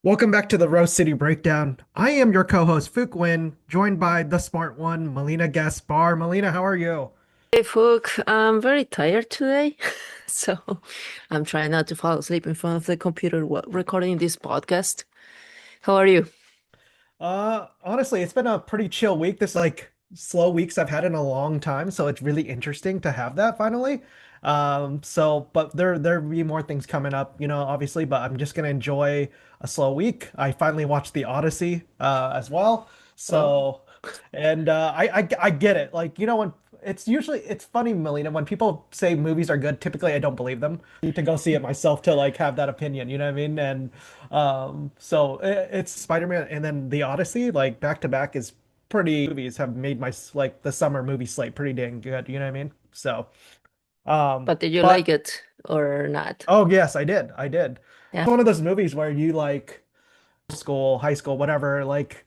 Welcome back to the Rose City Breakdown. I am your co-host Fuquin, joined by the smart one, Melina Gaspar. Melina, how are you? Hey, Phuoc, I'm very tired today, so I'm trying not to fall asleep in front of the computer while recording this podcast. How are you? Honestly, it's been a pretty chill week. This like slow weeks I've had in a long time, so it's really interesting to have that finally. But there'll be more things coming up, obviously, but I'm just gonna enjoy a slow week. I finally watched the Odyssey as well. Oh, So and I get it. Like, when it's funny, Melina, when people say movies are good, typically I don't believe them. I need to go see it myself to like have that opinion, you know what I mean? And it's Spider-Man and then The Odyssey, like back to back is pretty movies have made my like the summer movie slate pretty dang good, you know what I mean? So, but did you like but it or not? oh yes, I did. I did. Yeah, It's one of those movies where you like school, high school, whatever, like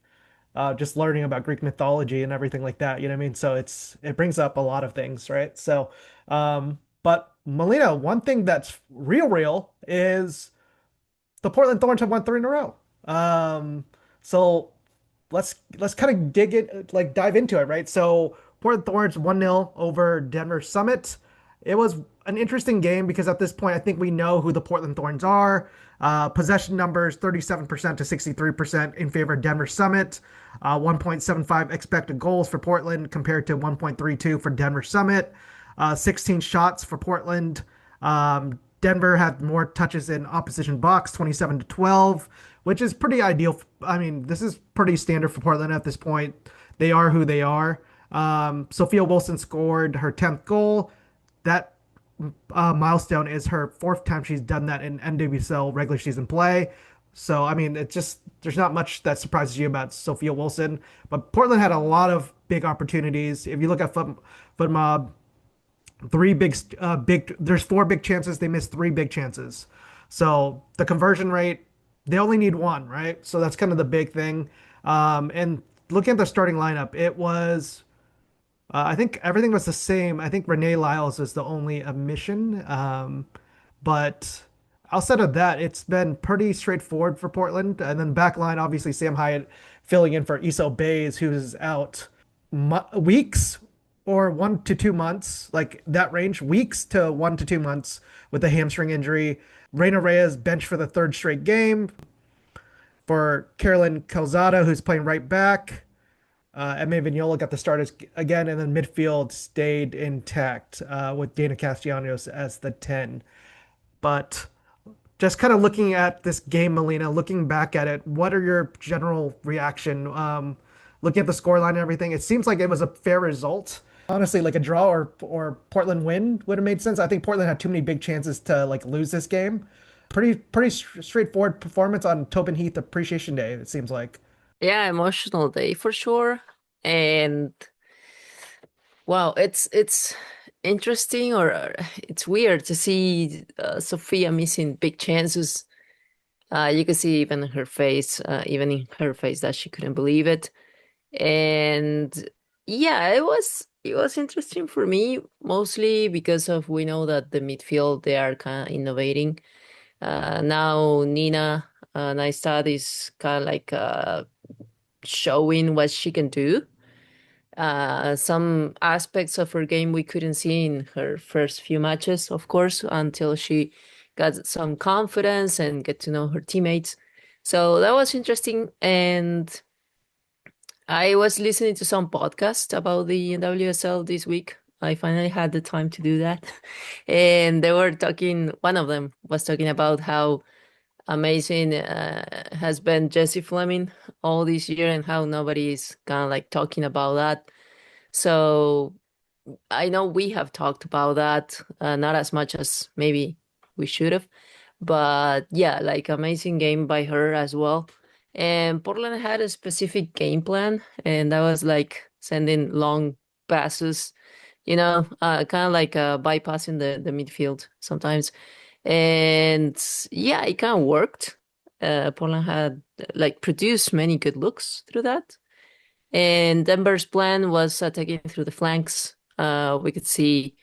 just learning about Greek mythology and everything like that, you know what I mean? So it brings up a lot of things, right? So, but Melina, one thing that's real is the Portland Thorns have won three in a row. So let's kind of dig it, like dive into it, right? So Portland Thorns 1-0 over Denver Summit. It was an interesting game because at this point, I think we know who the Portland Thorns are. Possession numbers 37% to 63% in favor of Denver Summit. 1.75 expected goals for Portland compared to 1.32 for Denver Summit. 16 shots for Portland. Denver had more touches in opposition box, 27 to 12, which is pretty ideal. I mean, this is pretty standard for Portland at this point. They are who they are. Sophia Wilson scored her 10th goal. That milestone is her fourth time she's done that in NWSL regular season play. So, I mean, it's just, there's not much that surprises you about Sophia Wilson. But Portland had a lot of big opportunities. If you look at Foot Mob, three there's four big chances. They missed three big chances. So the conversion rate, they only need one, right? So that's kind of the big thing. And looking at the starting lineup, it was I think everything was the same. I think Renee Lyles was the only omission. But outside of that, it's been pretty straightforward for Portland. And then back line, obviously Sam Hyatt filling in for Issa Obaze, who's out weeks or 1 to 2 months, like that range, weeks to 1 to 2 months with a hamstring injury. Reyna Reyes benched for the third straight game for Carolyn Calzada, who's playing right back. Emma Vignola got the start again, and then midfield stayed intact with Dana Castellanos as the 10. But just kind of looking at this game, Melina, looking back at it, what are your general reaction? Looking at the scoreline and everything, it seems like it was a fair result. Honestly, like a draw or Portland win would have made sense. I think Portland had too many big chances to like lose this game. Pretty straightforward performance on Tobin Heath Appreciation Day, it seems like. yeah, emotional day for sure. And wow, it's interesting or it's weird to see Sophia missing big chances. You could see even in her face, that she couldn't believe it. And yeah, it was interesting for me, mostly because of we know that the midfield they are kind of innovating. Now Nina Nijstad is kind of like showing what she can do. Some aspects of her game we couldn't see in her first few matches, of course, until she got some confidence and get to know her teammates. So that was interesting. And I was listening to some podcast about the WSL this week. I finally had the time to do that. And they were talking, one of them was talking about how amazing has been Jessie Fleming all this year and how nobody is kind of like talking about that. So I know we have talked about that, not as much as maybe we should have, but yeah, like amazing game by her as well. And Portland had a specific game plan, and that was like sending long passes, kind of like bypassing the midfield sometimes. And yeah, it kind of worked. Portland had like produced many good looks through that. And Denver's plan was attacking through the flanks. We could see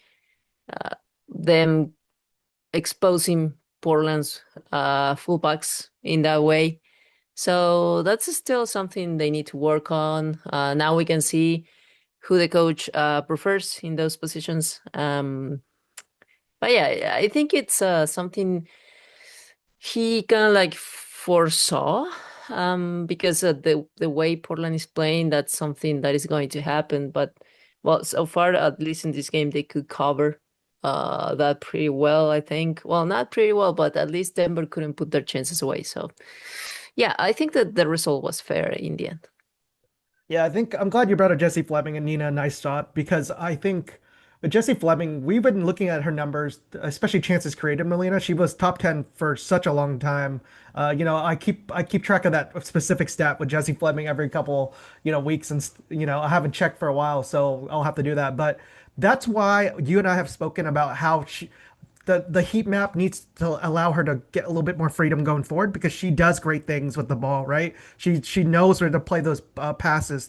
them exposing Portland's fullbacks in that way. So that's still something they need to work on. Now we can see who the coach prefers in those positions. But yeah, I think it's something he kind of like foresaw, because the way Portland is playing, that's something that is going to happen. But well, so far, at least in this game, they could cover that pretty well, I think. Well, not pretty well, but at least Denver couldn't put their chances away. So yeah, I think that the result was fair in the end. Yeah, I think I'm glad you brought up Jessie Fleming and Nina Nijstad because I think with Jessie Fleming, we've been looking at her numbers, especially chances created, Melina. She was top 10 for such a long time. I keep track of that specific stat with Jessie Fleming every couple, weeks and I haven't checked for a while, so I'll have to do that. But that's why you and I have spoken about how the heat map needs to allow her to get a little bit more freedom going forward because she does great things with the ball, right? She knows where to play those passes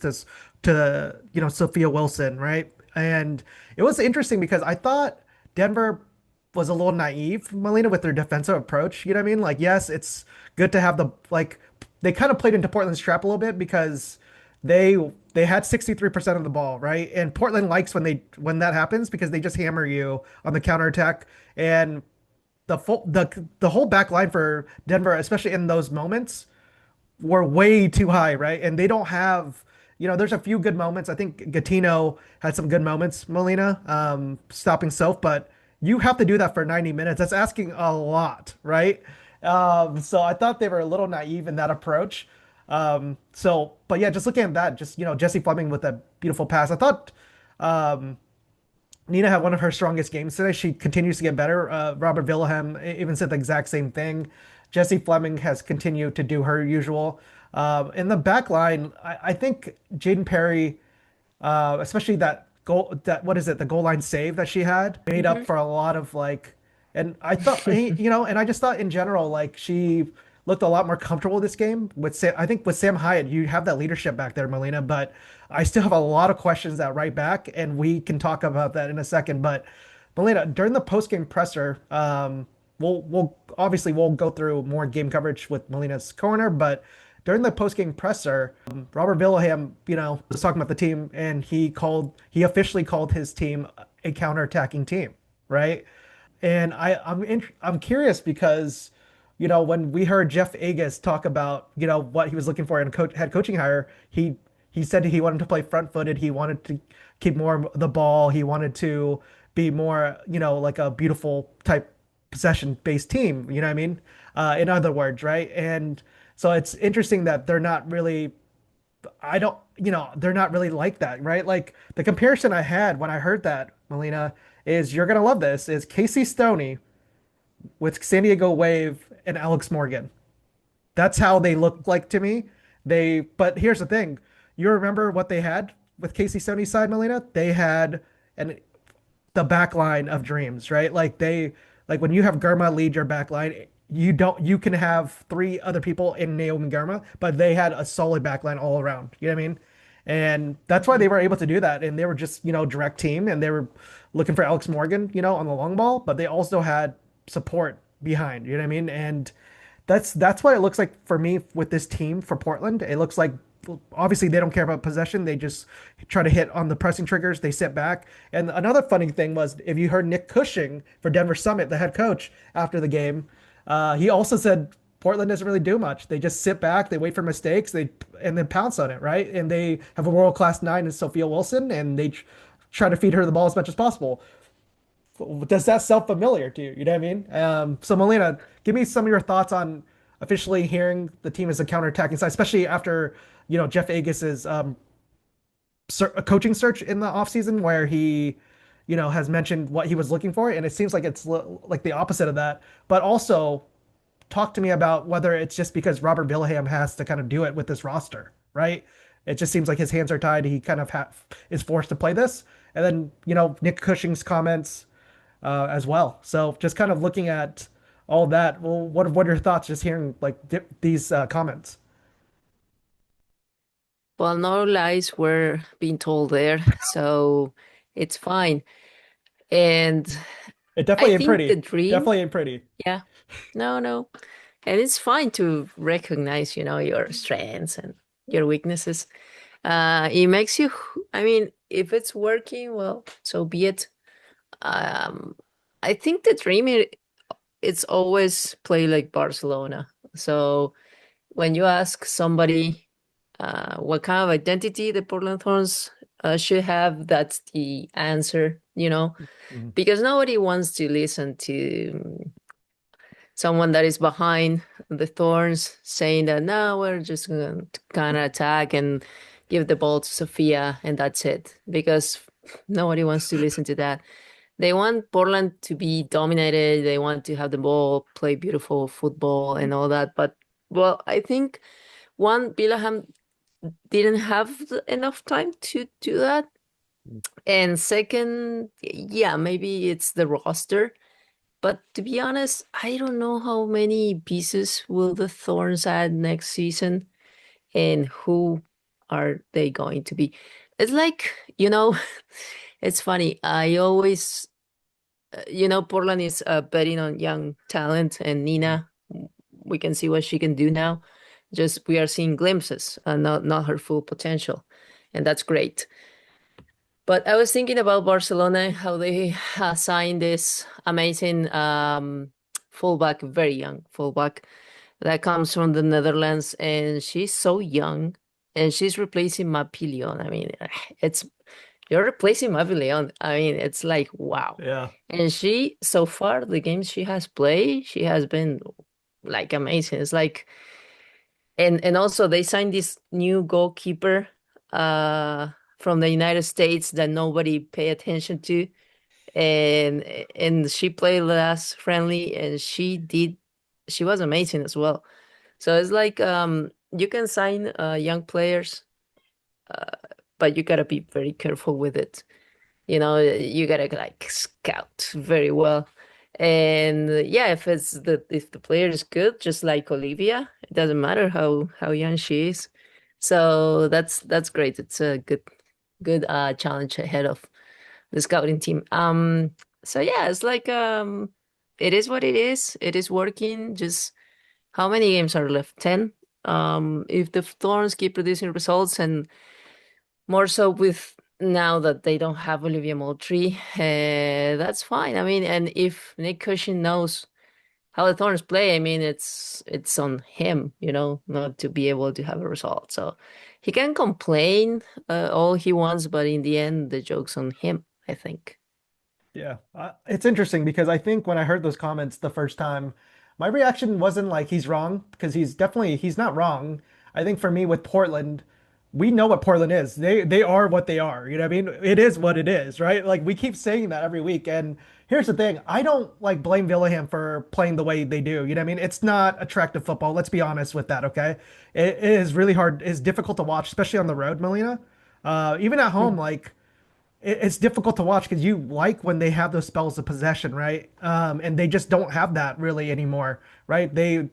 to Sophia Wilson, right? And it was interesting because I thought Denver was a little naive, Melina, with their defensive approach. You know what I mean? Like, yes, it's good to have they kind of played into Portland's trap a little bit because they they had 63% of the ball, right? And Portland likes when that happens because they just hammer you on the counterattack. And the whole back line for Denver, especially in those moments, were way too high, right? And they don't have, there's a few good moments. I think Gatino had some good moments, Molina, stopping Soph, but you have to do that for 90 minutes. That's asking a lot, right? So I thought they were a little naive in that approach. But yeah, just looking at that, just, Jessie Fleming with a beautiful pass. I thought, um, Nina had one of her strongest games today. She continues to get better. Robert Vilahamn even said the exact same thing. Jessie Fleming has continued to do her usual. In the back line, I think Jaden Perry, especially that goal, what is it, the goal line save that she had, made up Mhm. for a lot of and I thought, and I just thought in general, like she looked a lot more comfortable this game with Sam. I think with Sam Hyatt, you have that leadership back there, Melina, but I still have a lot of questions at right back, and we can talk about that in a second. But Melina, during the post-game presser, we'll obviously we'll go through more game coverage with Melina's corner, but during the post-game presser, Robert Vilahamn, was talking about the team, and he officially called his team a counter-attacking team, right? And I'm curious because, when we heard Jeff Agus talk about, what he was looking for in a head coaching hire, he said he wanted to play front-footed. He wanted to keep more of the ball. He wanted to be more, like a beautiful type possession-based team. You know what I mean? In other words, right? And so it's interesting that they're not really I don't, they're not really like that, right? Like the comparison I had when I heard that, Melina, is you're gonna love this, is Casey Stoney with San Diego Wave and Alex Morgan. That's how they look like to me. But here's the thing. You remember what they had with Casey Stoney's side, Melina? They had an the back line of dreams, right? Like when you have Garma lead your back line, you can have three other people in Naomi Garma, but they had a solid back line all around. You know what I mean? And that's why they were able to do that. And they were just, direct team and they were looking for Alex Morgan, on the long ball, but they also had support behind, you know what I mean? And that's what it looks like for me with this team for Portland. It looks like obviously they don't care about possession. They just try to hit on the pressing triggers. They sit back. And another funny thing was if you heard Nick Cushing for Denver Summit, the head coach, after the game, he also said Portland doesn't really do much. They just sit back, they wait for mistakes, and then pounce on it, right? And they have a world class nine in Sophia Wilson, and they try to feed her the ball as much as possible. Does that sound familiar to you? You know what I mean? So Melina, give me some of your thoughts on officially hearing the team as a counterattacking side, especially after Jeff Agus's coaching search in the offseason where he has mentioned what he was looking for, and it seems like it's like the opposite of that. But also talk to me about whether it's just because Robert Vilahamn has to kind of do it with this roster, right? It just seems like his hands are tied. He kind of is forced to play this, and then Nick Cushing's comments as well. So just kind of looking at all that. Well, what are your thoughts just hearing like these comments? Well, no lies were being told there, so it's fine. And It I definitely ain't think the pretty. dream, Definitely ain't pretty. yeah, no, no. And it's fine to recognize, your strengths and your weaknesses. It makes you, I mean, if it's working, well, so be it. Um, I think the dream it's always play like Barcelona. So when you ask somebody what kind of identity the Portland Thorns should have, that's the answer, Mhm. because nobody wants to listen to someone that is behind the Thorns saying that no, we're just going to kind of attack and give the ball to Sofia and that's it. Because nobody wants to listen to that. They want Portland to be dominated. They want to have the ball, play beautiful football and all that. But well, I think one, Vilahamn didn't have enough time to do that. And second, yeah, maybe it's the roster. But to be honest, I don't know how many pieces will the Thorns add next season and who are they going to be. It's like, it's funny. I always, Portland is betting on young talent and Nina, we can see what she can do now. Just we are seeing glimpses and not her full potential. And that's great. But I was thinking about Barcelona, how they signed this amazing fullback, very young fullback that comes from the Netherlands, and she's so young, and she's replacing Mapillion. I mean, it's you're replacing Mapillion. I mean, it's like wow. Yeah. And she, so far, the games she has played, she has been like amazing. It's like, and also they signed this new goalkeeper uh from the United States that nobody pay attention to, and she played last friendly and she was amazing as well. So it's like you can sign young players, uh, but you gotta be very careful with it. You gotta like scout very well. And yeah, if the player is good, just like Olivia, it doesn't matter how young she is. So that's great. It's a good challenge ahead of the scouting team. So yeah, it's like it is what it is. It is working. Just how many games are left? 10. If the Thorns keep producing results and more so with now that they don't have Olivia Moultrie, that's fine. I mean, and if Nick Cushing knows how the Thorns play, I mean, it's on him, not to be able to have a result. So he can complain all he wants, but in the end, the joke's on him, I think. Yeah, it's interesting because I think when I heard those comments the first time, my reaction wasn't like he's wrong because he's not wrong. I think for me with Portland, we know what Portland is. They are what they are. You know what I mean? It is what it is, right? Like we keep saying that every week. And here's the thing, I don't like blame Vilahamn for playing the way they do. You know what I mean? It's not attractive football. Let's be honest with that, okay? It is really hard. It's difficult to watch, especially on the road, Melina. Even at home, like it's difficult to watch because you like when they have those spells of possession, right? And they just don't have that really anymore, right? They're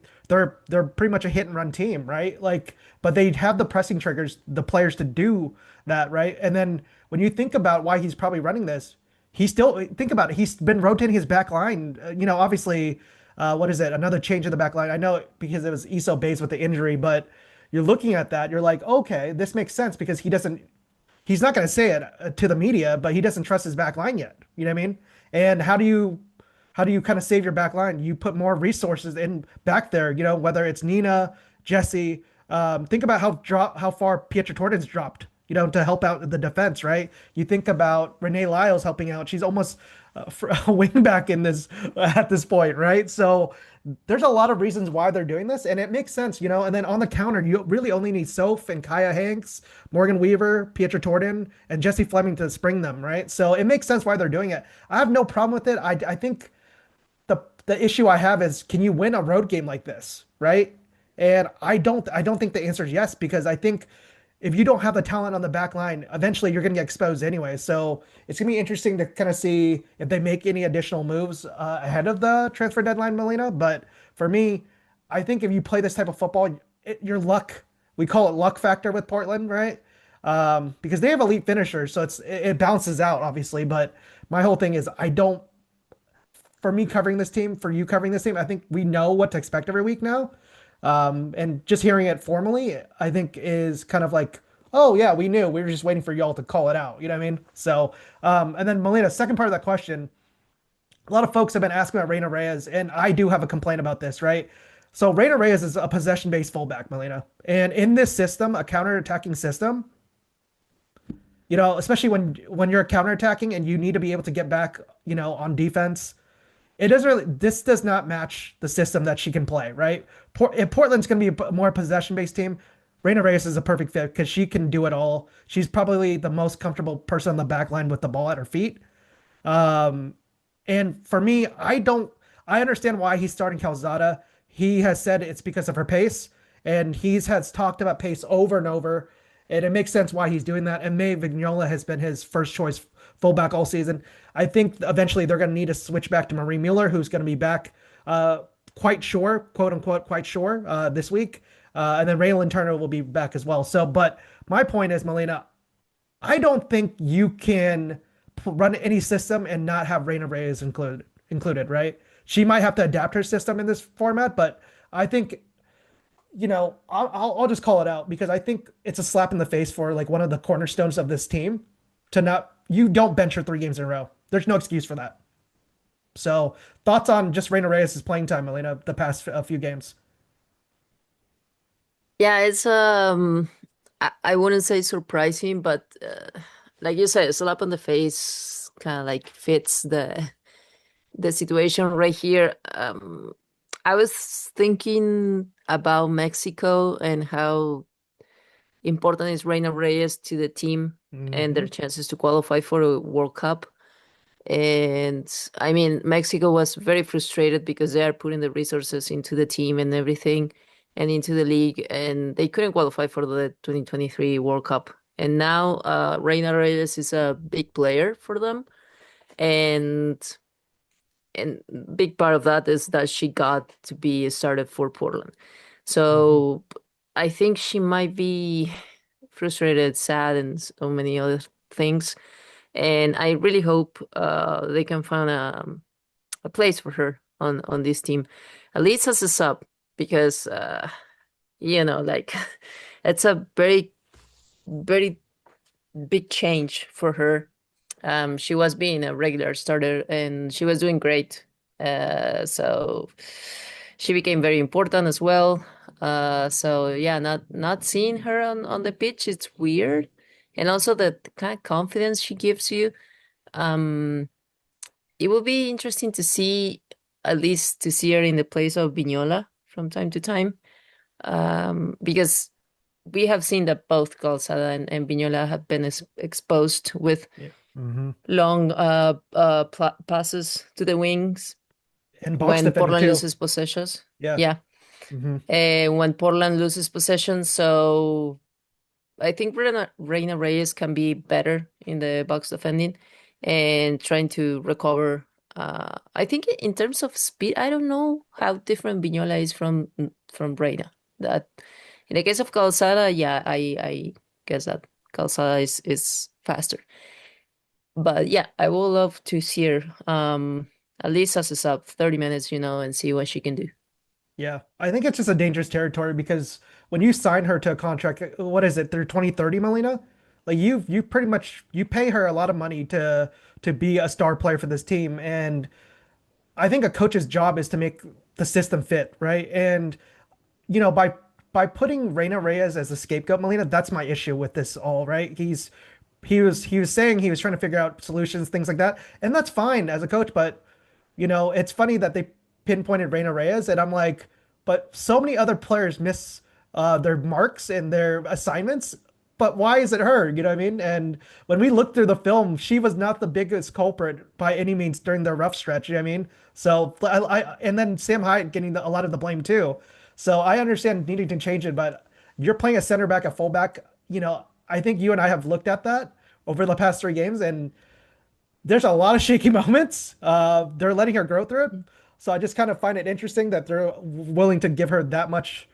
pretty much a hit and run team, right? Like, but they have the pressing triggers, the players to do that, right? And then when you think about why he's probably running this, he still think about it. He's been rotating his back line. Obviously, what is it? Another change in the back line. I know because it was Obaze with the injury, but you're looking at that, you're like, okay, this makes sense because he's not going to say it to the media, but he doesn't trust his back line yet. You know what I mean? And how do you kind of save your back line? You put more resources in back there. Whether it's Nina, Jessie. Think about how far Pietra Tordin's dropped. To help out the defense, right? You think about Renee Lyles helping out. She's almost a wing back in this at this point, right? So there's a lot of reasons why they're doing this, and it makes sense. And then on the counter, you really only need Soph and Kaya Hanks, Morgan Weaver, Pietra Tordin, and Jessie Fleming to spring them, right? So it makes sense why they're doing it. I have no problem with it. I think the issue I have is can you win a road game like this, right? And I don't think the answer is yes because I think if you don't have the talent on the back line, eventually you're going to get exposed anyway. So it's going to be interesting to kind of see if they make any additional moves ahead of the transfer deadline, Melina. But for me, I think if you play this type of football, your luck, we call it luck factor with Portland, right? Because they have elite finishers, so it balances out, obviously. But my whole thing is I don't for me covering this team, for you covering this team, I think we know what to expect every week now. And just hearing it formally, I think is kind of like, oh yeah, we knew. We were just waiting for y'all to call it out. You know what I mean? So, and then Melina, second part of that question, a lot of folks have been asking about Reyna Reyes, and I do have a complaint about this, right? So Reyna Reyes is a possession-based fullback, Melina. And in this system, a counter-attacking system, especially when you're counterattacking and you need to be able to get back, on defense, it doesn't really, this does not match the system that she can play, right? If Portland's going to be a more possession-based team, Reyna Reyes is a perfect fit because she can do it all. She's probably the most comfortable person on the back line with the ball at her feet. Um, and for me, I understand why he's starting Calzada. He has said it's because of her pace, and has talked about pace over and over, and it makes sense why he's doing that. And May Vignola has been his first choice fullback all season. I think eventually they're going to need to switch back to Marie Müller, who's going to be back, quite sure, quote unquote, quite sure, this week. And then Reilyn Turner will be back as well. So, but my point is, Melina, I don't think you can run any system and not have Reyna Reyes included, right? She might have to adapt her system in this format, but I think, I'll just call it out because I think it's a slap in the face for like one of the cornerstones of this team to not, you don't bench her 3 games in a row. There's no excuse for that. So thoughts on just Reyna Reyes' playing time, Melina, the past a few games? Yeah, it's I wouldn't say surprising, but like you said, slap on the face kind of like fits the situation right here. I was thinking about Mexico and how important is Reyna Reyes to the team and Mm-hmm. their chances to qualify for a World Cup. And I mean, Mexico was very frustrated because they are putting the resources into the team and everything and into the league, and they couldn't qualify for the 2023 World Cup. And now Reyna Reyes is a big player for them. And and big part of that is that she got to be started for Portland. Mm-hmm. So I think she might be frustrated, sad, and so many other things. And I really hope they can find a place for her on this team, at least as a sub, because like it's a very very big change for her. She was being a regular starter and she was doing great. So she became very important as well. So yeah, not seeing her on the pitch, it's weird. And also the kind of confidence she gives you. Um, it will be interesting to see, at least to see her in the place of Vignola from time to time. Because we have seen that both Calzada and Vignola have been exposed with Yeah. Mm-hmm. long passes to the wings And box when defender Portland too. loses possessions. Yeah. Yeah, Mm-hmm. when Portland loses possession. So I think Reyna Reyes can be better in the box defending and trying to recover. I think in terms of speed, I don't know how different Vignola is from Reyna. That in the case of Calzada, yeah, I guess that Calzada is faster. But yeah, I would love to see her at least as a sub 30 minutes, and see what she can do. Yeah. I think it's just a dangerous territory because when you sign her to a contract, what is it, through 2030, Melina? Like you pretty much you pay her a lot of money to be a star player for this team. And I think a coach's job is to make the system fit, right? And by putting Reyna Reyes as a scapegoat, Melina, that's my issue with this all, right? He was saying he was trying to figure out solutions, things like that, and that's fine as a coach. But it's funny that they pinpointed Reyna Reyes, and I'm like, but so many other players miss their marks and their assignments. But why is it her? You know what I mean? And when we looked through the film, she was not the biggest culprit by any means during the rough stretch. You know what I mean? So and then Sam Hyatt getting a lot of the blame too. So I understand needing to change it, but you're playing a center back, a fullback. I think you and I have looked at that over the past 3 games, and there's a lot of shaky moments. They're letting her grow through it. So I just kind of find it interesting that they're willing to give her that much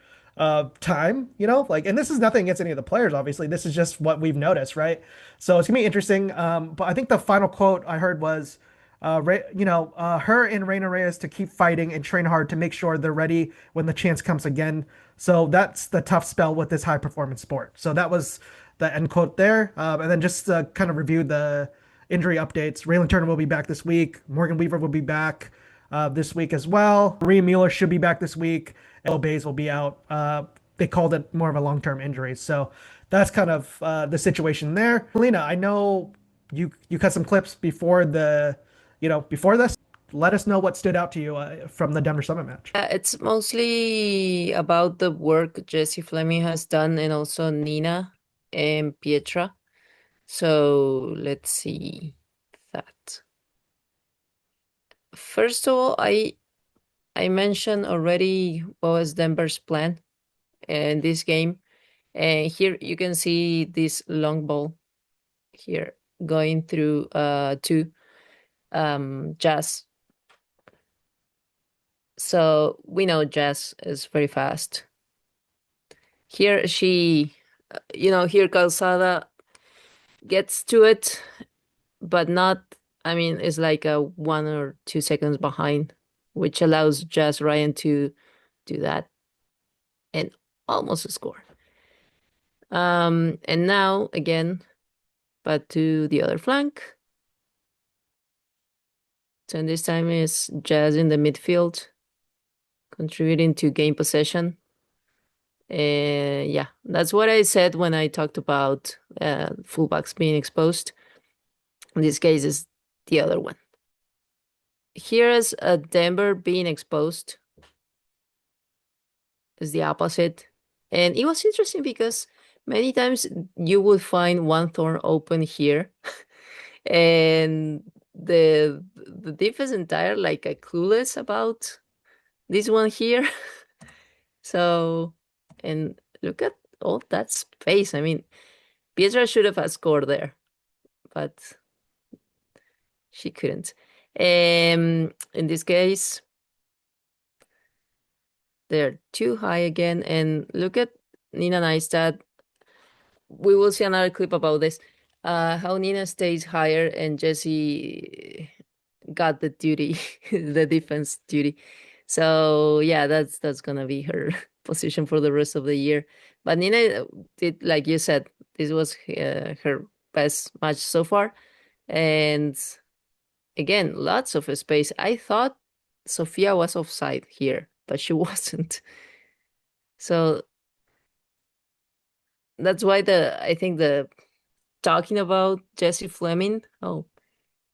time, and this is nothing against any of the players, obviously. This is just what we've noticed, right? So it's gonna be interesting. But I think the final quote I heard was, her and Reyna Reyes to keep fighting and train hard to make sure they're ready when the chance comes again. So that's the tough spell with this high performance sport. So that was the end quote there. And then just kind of review the injury updates. Reilyn Turner will be back this week. Morgan Weaver will be back this week as well. Müller should be back this week. Obaze will be out. They called it more of a long-term injury. So that's kind of the situation there. Melina, I know you cut some clips before this. Let us know what stood out to you from the Denver Summit match. It's mostly about the work Jessie Fleming has done and also Nina and Pietra. So let's see that. First of all, I mentioned already what was Denver's plan in this game. And here you can see this long ball here going through to Jazz. So we know Jazz is very fast. Here here Calzada gets to it, but not, I mean, it's like a 1 or 2 seconds behind, which allows Jazz Ryan to do that and almost score. And now again, but to the other flank. So this time is Jazz in the midfield, contributing to game possession. Yeah, that's what I said when I talked about fullbacks being exposed. In this case, is the other one. Here is Denver being exposed. Is the opposite. And it was interesting because many times you would find one thorn open here. And the defense entire like a clueless about this one here. So, and look at all that space. I mean, Pietra should have scored there, but she couldn't. In this case, they're too high again. And look at Nina Nijstad. We will see another clip about this. How Nina stays higher and Jessie got the duty, the defense duty. So yeah, that's gonna be her position for the rest of the year. But Nina did, like you said, this was her best match so far. And again, lots of space. I thought Sofia was offside here, but she wasn't. So that's why I think the talking about Jessie Fleming. Oh,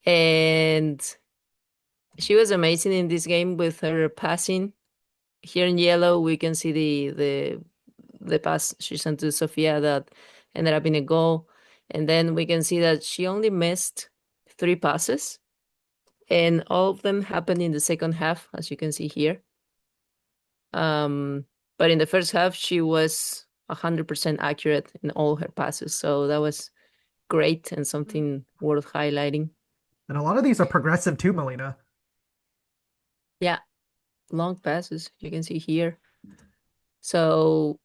and she was amazing in this game with her passing. Here in yellow, we can see the pass she sent to Sofia that ended up in a goal. And then we can see that she only missed 3 passes. And all of them happened in the second half, as you can see here. But in the first half, she was 100% accurate in all her passes. So that was great and something worth highlighting. And a lot of these are progressive too, Melina. Yeah, long passes, you can see here. So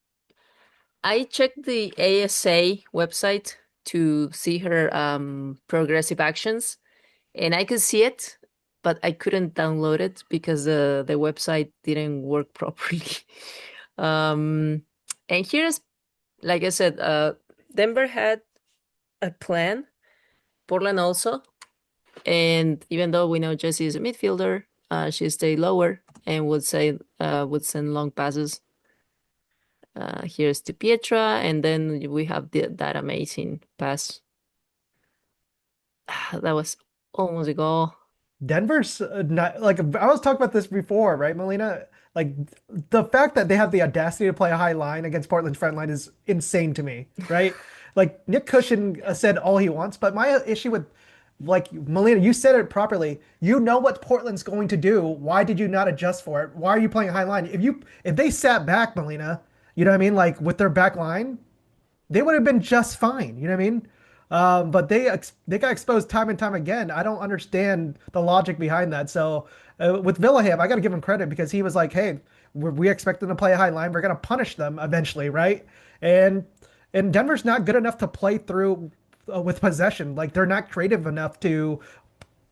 I checked the ASA website to see her progressive actions, and I could see it, but I couldn't download it because the website didn't work properly. And here's, like I said, Denver had a plan, Portland also, and even though we know Jessie is a midfielder, she stayed lower and would send long passes. Here's to Pietra, and then we have that amazing pass. That was almost a goal. Denver's not like I was talking about this before, right, Melina? Like the fact that they have the audacity to play a high line against Portland's front line is insane to me, right? Like Nick Cushing said all he wants, but my issue with like Melina, you said it properly. You know what Portland's going to do. Why did you not adjust for it? Why are you playing a high line? If they sat back, Melina, you know what I mean? Like with their back line, they would have been just fine. You know what I mean? But they got exposed time and time again. I don't understand the logic behind that. So with Vilahamn, I got to give him credit because he was like, "Hey, we expect them to play a high line. We're gonna punish them eventually, right?" And Denver's not good enough to play through with possession. Like they're not creative enough to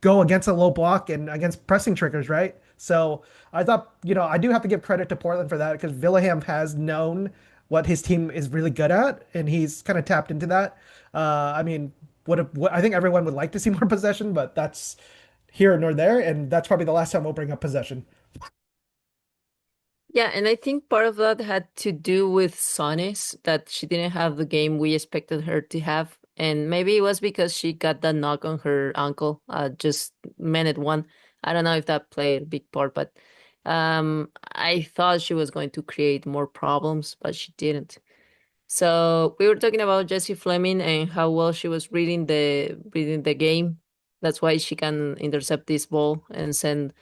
go against a low block and against pressing triggers, right? So I thought, I do have to give credit to Portland for that because Vilahamn has known what his team is really good at, and he's kind of tapped into that. I mean, what I think everyone would like to see more possession, but that's here nor there, and that's probably the last time we'll bring up possession. Yeah, and I think part of that had to do with Sonis, that she didn't have the game we expected her to have. And maybe it was because she got that knock on her ankle just minute one. I don't know if that played a big part, but I thought she was going to create more problems, but she didn't. So we were talking about Jessie Fleming and how well she was reading the game. That's why she can intercept this ball and send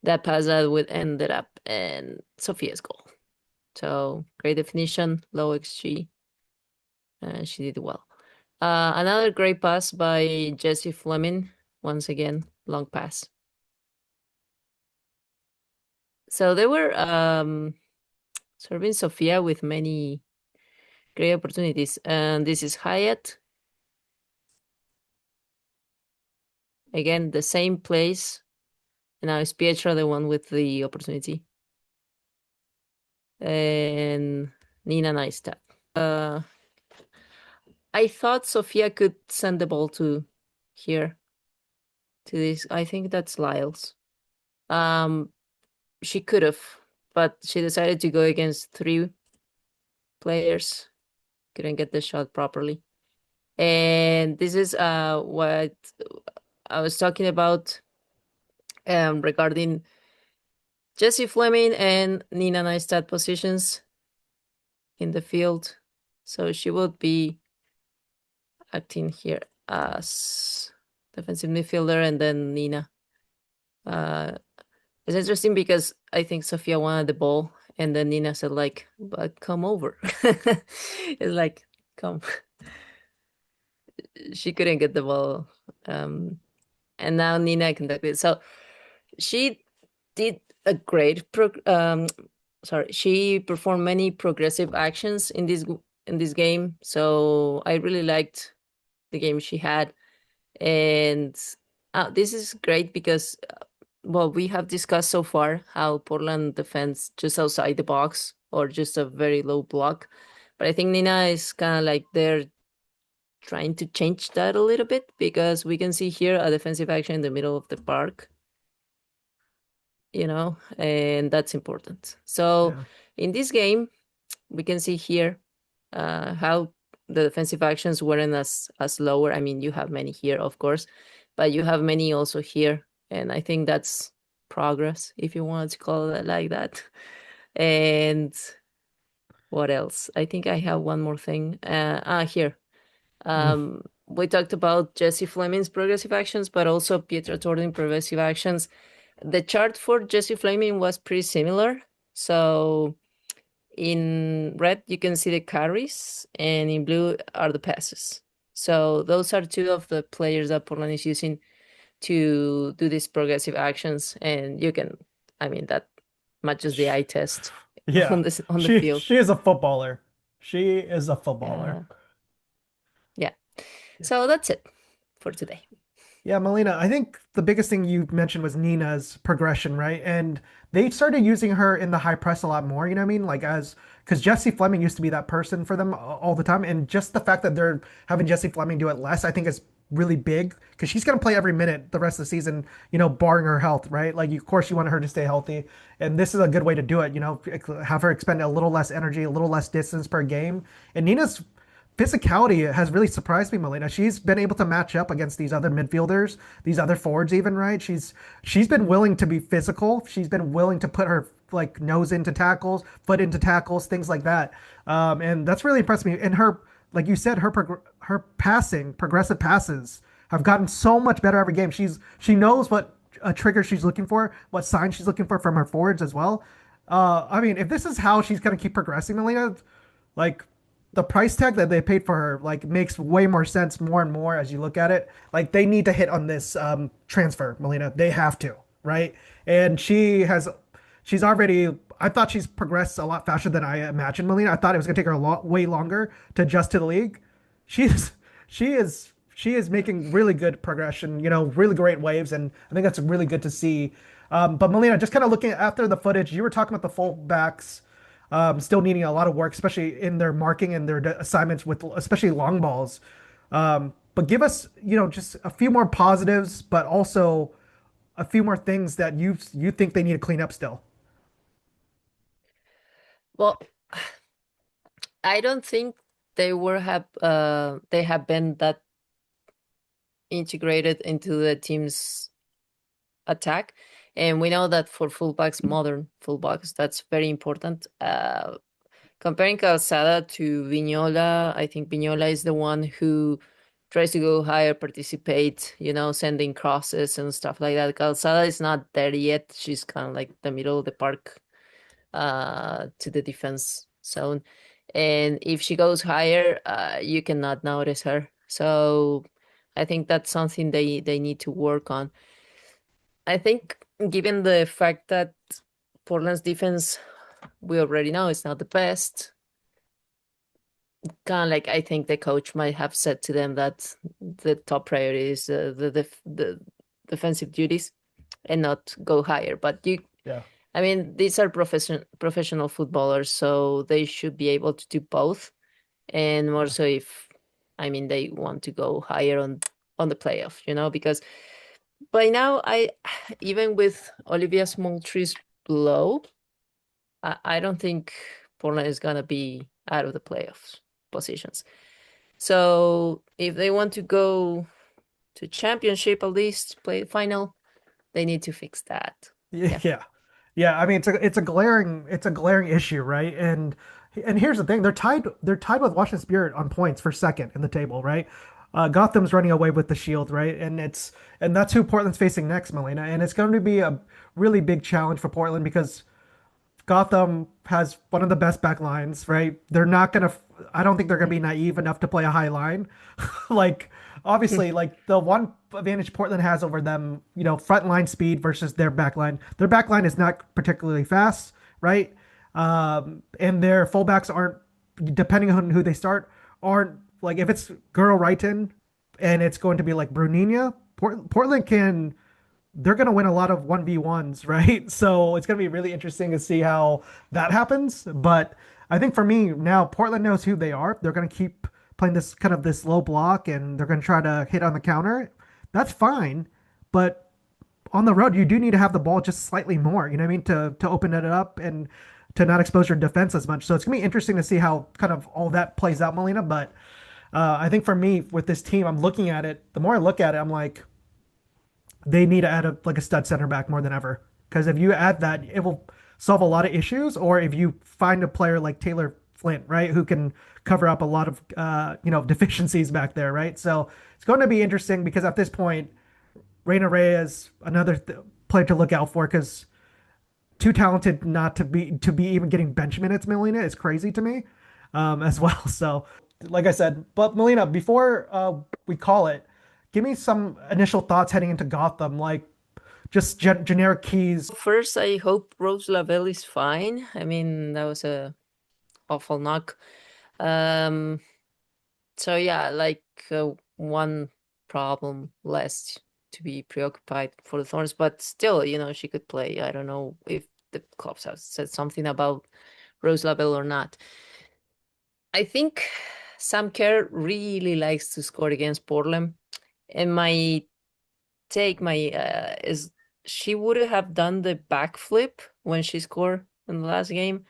that pass that would ended up in Sophia's goal. So great definition, low XG, and she did well. Another great pass by Jessie Fleming. Once again, long pass. So they were serving Sophia with many great opportunities. And this is Hyatt. Again, the same place. And now it's Pietra, the one with the opportunity. And Nina Nijstad. I thought Sophia could send the ball to here, to this. I think that's Lyle's. She could have, but she decided to go against three players. Couldn't get the shot properly. And this is what I was talking about regarding Jessie Fleming and Nina Nijstad positions in the field. So she would be acting here as defensive midfielder, and then Nina. It's interesting because I think Sophia wanted the ball, and then Nina said like, "But come over." It's like, come. She couldn't get the ball, and now Nina conducted. So she did a great she performed many progressive actions in this game. So I really liked the game she had. And this is great because, well, we have discussed so far how Portland defends just outside the box or just a very low block. But I think Nina is kind of like they're trying to change that a little bit, because we can see here a defensive action in the middle of the park, and that's important. So Yeah. in this game, we can see here how the defensive actions weren't as lower. I mean, you have many here, of course, but you have many also here, and I think that's progress, if you want to call it like that. And what else? I think I have one more thing. Here. Mm. We talked about Jessie Fleming's progressive actions, but also Pietra Tordin progressive actions. The chart for Jessie Fleming was pretty similar. So in red, you can see the carries, and in blue are the passes. So those are two of the players that Portland is using to do these progressive actions. And that matches the eye test Yeah. on the She field. she is a footballer. She is a footballer. Uh, yeah. So that's it for today. Yeah, Melina, I think the biggest thing you mentioned was Nina's progression, right? And they started using her in the high press a lot more, you know what I mean? Because Jessie Fleming used to be that person for them all the time. And just the fact that they're having Jessie Fleming do it less, I think is really big because she's going to play every minute the rest of the season, barring her health, right? Like, of course, you want her to stay healthy. And this is a good way to do it, have her expend a little less energy, a little less distance per game. And Nina's physicality has really surprised me, Melina. She's been able to match up against these other midfielders, these other forwards even, right? She's been willing to be physical. She's been willing to put her like nose into tackles, foot into tackles, things like that. And that's really impressed me. And her, like you said, her passing, progressive passes have gotten so much better every game. She knows what a trigger she's looking for, what sign she's looking for from her forwards as well. I mean, if this is how she's gonna keep progressing, Melina, like the price tag that they paid for her like makes way more sense more and more as you look at it. Like they need to hit on this transfer, Melina. They have to, right? And she's already. I thought she's progressed a lot faster than I imagined, Melina. I thought it was gonna take her way longer to adjust to the league. She's she is she is making really good progression, really great waves, and I think that's really good to see. But Melina, just kind of looking after the footage, you were talking about the fullbacks still needing a lot of work, especially in their marking and their assignments with especially long balls. But give us, just a few more positives, but also a few more things that you think they need to clean up still. Well, I don't think they have been that integrated into the team's attack. And we know that for fullbacks, modern fullbacks, that's very important. Comparing Calzada to Vignola, I think Vignola is the one who tries to go higher, participate, sending crosses and stuff like that. Calzada is not there yet. She's kind of like the middle of the park to the defense zone. And if she goes higher, you cannot notice her. So I think that's something they need to work on. I think given the fact that Portland's defense, we already know, is not the best, kind of like I think the coach might have said to them that the top priority is the defensive duties and not go higher. But Yeah. I mean, these are professional footballers, so they should be able to do both. And more Yeah. so if, I mean, they want to go higher on the playoff, because by now even with Olivia Smoltry's blow, I don't think Portland is gonna be out of the playoffs positions. So if they want to go to championship at least, play final, they need to fix that. Yeah. Yeah. Yeah, I mean it's a glaring issue, right? And here's the thing, they're tied with Washington Spirit on points for second in the table, right? Gotham's running away with the Shield, right? And that's who Portland's facing next, Melina. And it's going to be a really big challenge for Portland because Gotham has one of the best back lines, right? I don't think they're gonna be naive enough to play a high line. Like, obviously, like the one advantage Portland has over them, front line speed versus their back line. Their back line is not particularly fast, right? And their fullbacks aren't, depending on who they start, aren't like if it's Girl Wrighton and it's going to be like Brunina, Portland can they're going to win a lot of 1v1s, right? So it's going to be really interesting to see how that happens. But I think for me now, Portland knows who they are. They're going to keep playing this low block and they're going to try to hit on the counter. That's fine. But on the road, you do need to have the ball just slightly more, you know what I mean? To open it up and to not expose your defense as much. So it's going to be interesting to see how kind of all that plays out, Melina. But I think for me with this team, I'm looking at it. The more I look at it, I'm like, they need to add a stud center back more than ever. Because if you add that, it will solve a lot of issues. Or if you find a player like Taylor Flint, right, who can cover up a lot of deficiencies back there, right? So it's going to be interesting because at this point, Reyna Reyes another player to look out for because too talented not to be even getting bench minutes. Melina is crazy to me, as well. So, like I said, but Melina, before we call it, give me some initial thoughts heading into Gotham, like just generic keys. First, I hope Rose Lavelle is fine. I mean, that was a awful knock. Um, so yeah, like one problem less to be preoccupied for the Thorns, but still, she could play. I don't know if the clubs have said something about Rose Lavelle or not. I think Sam Kerr really likes to score against Portland, and my take my is she would have done the backflip when she scored in the last game,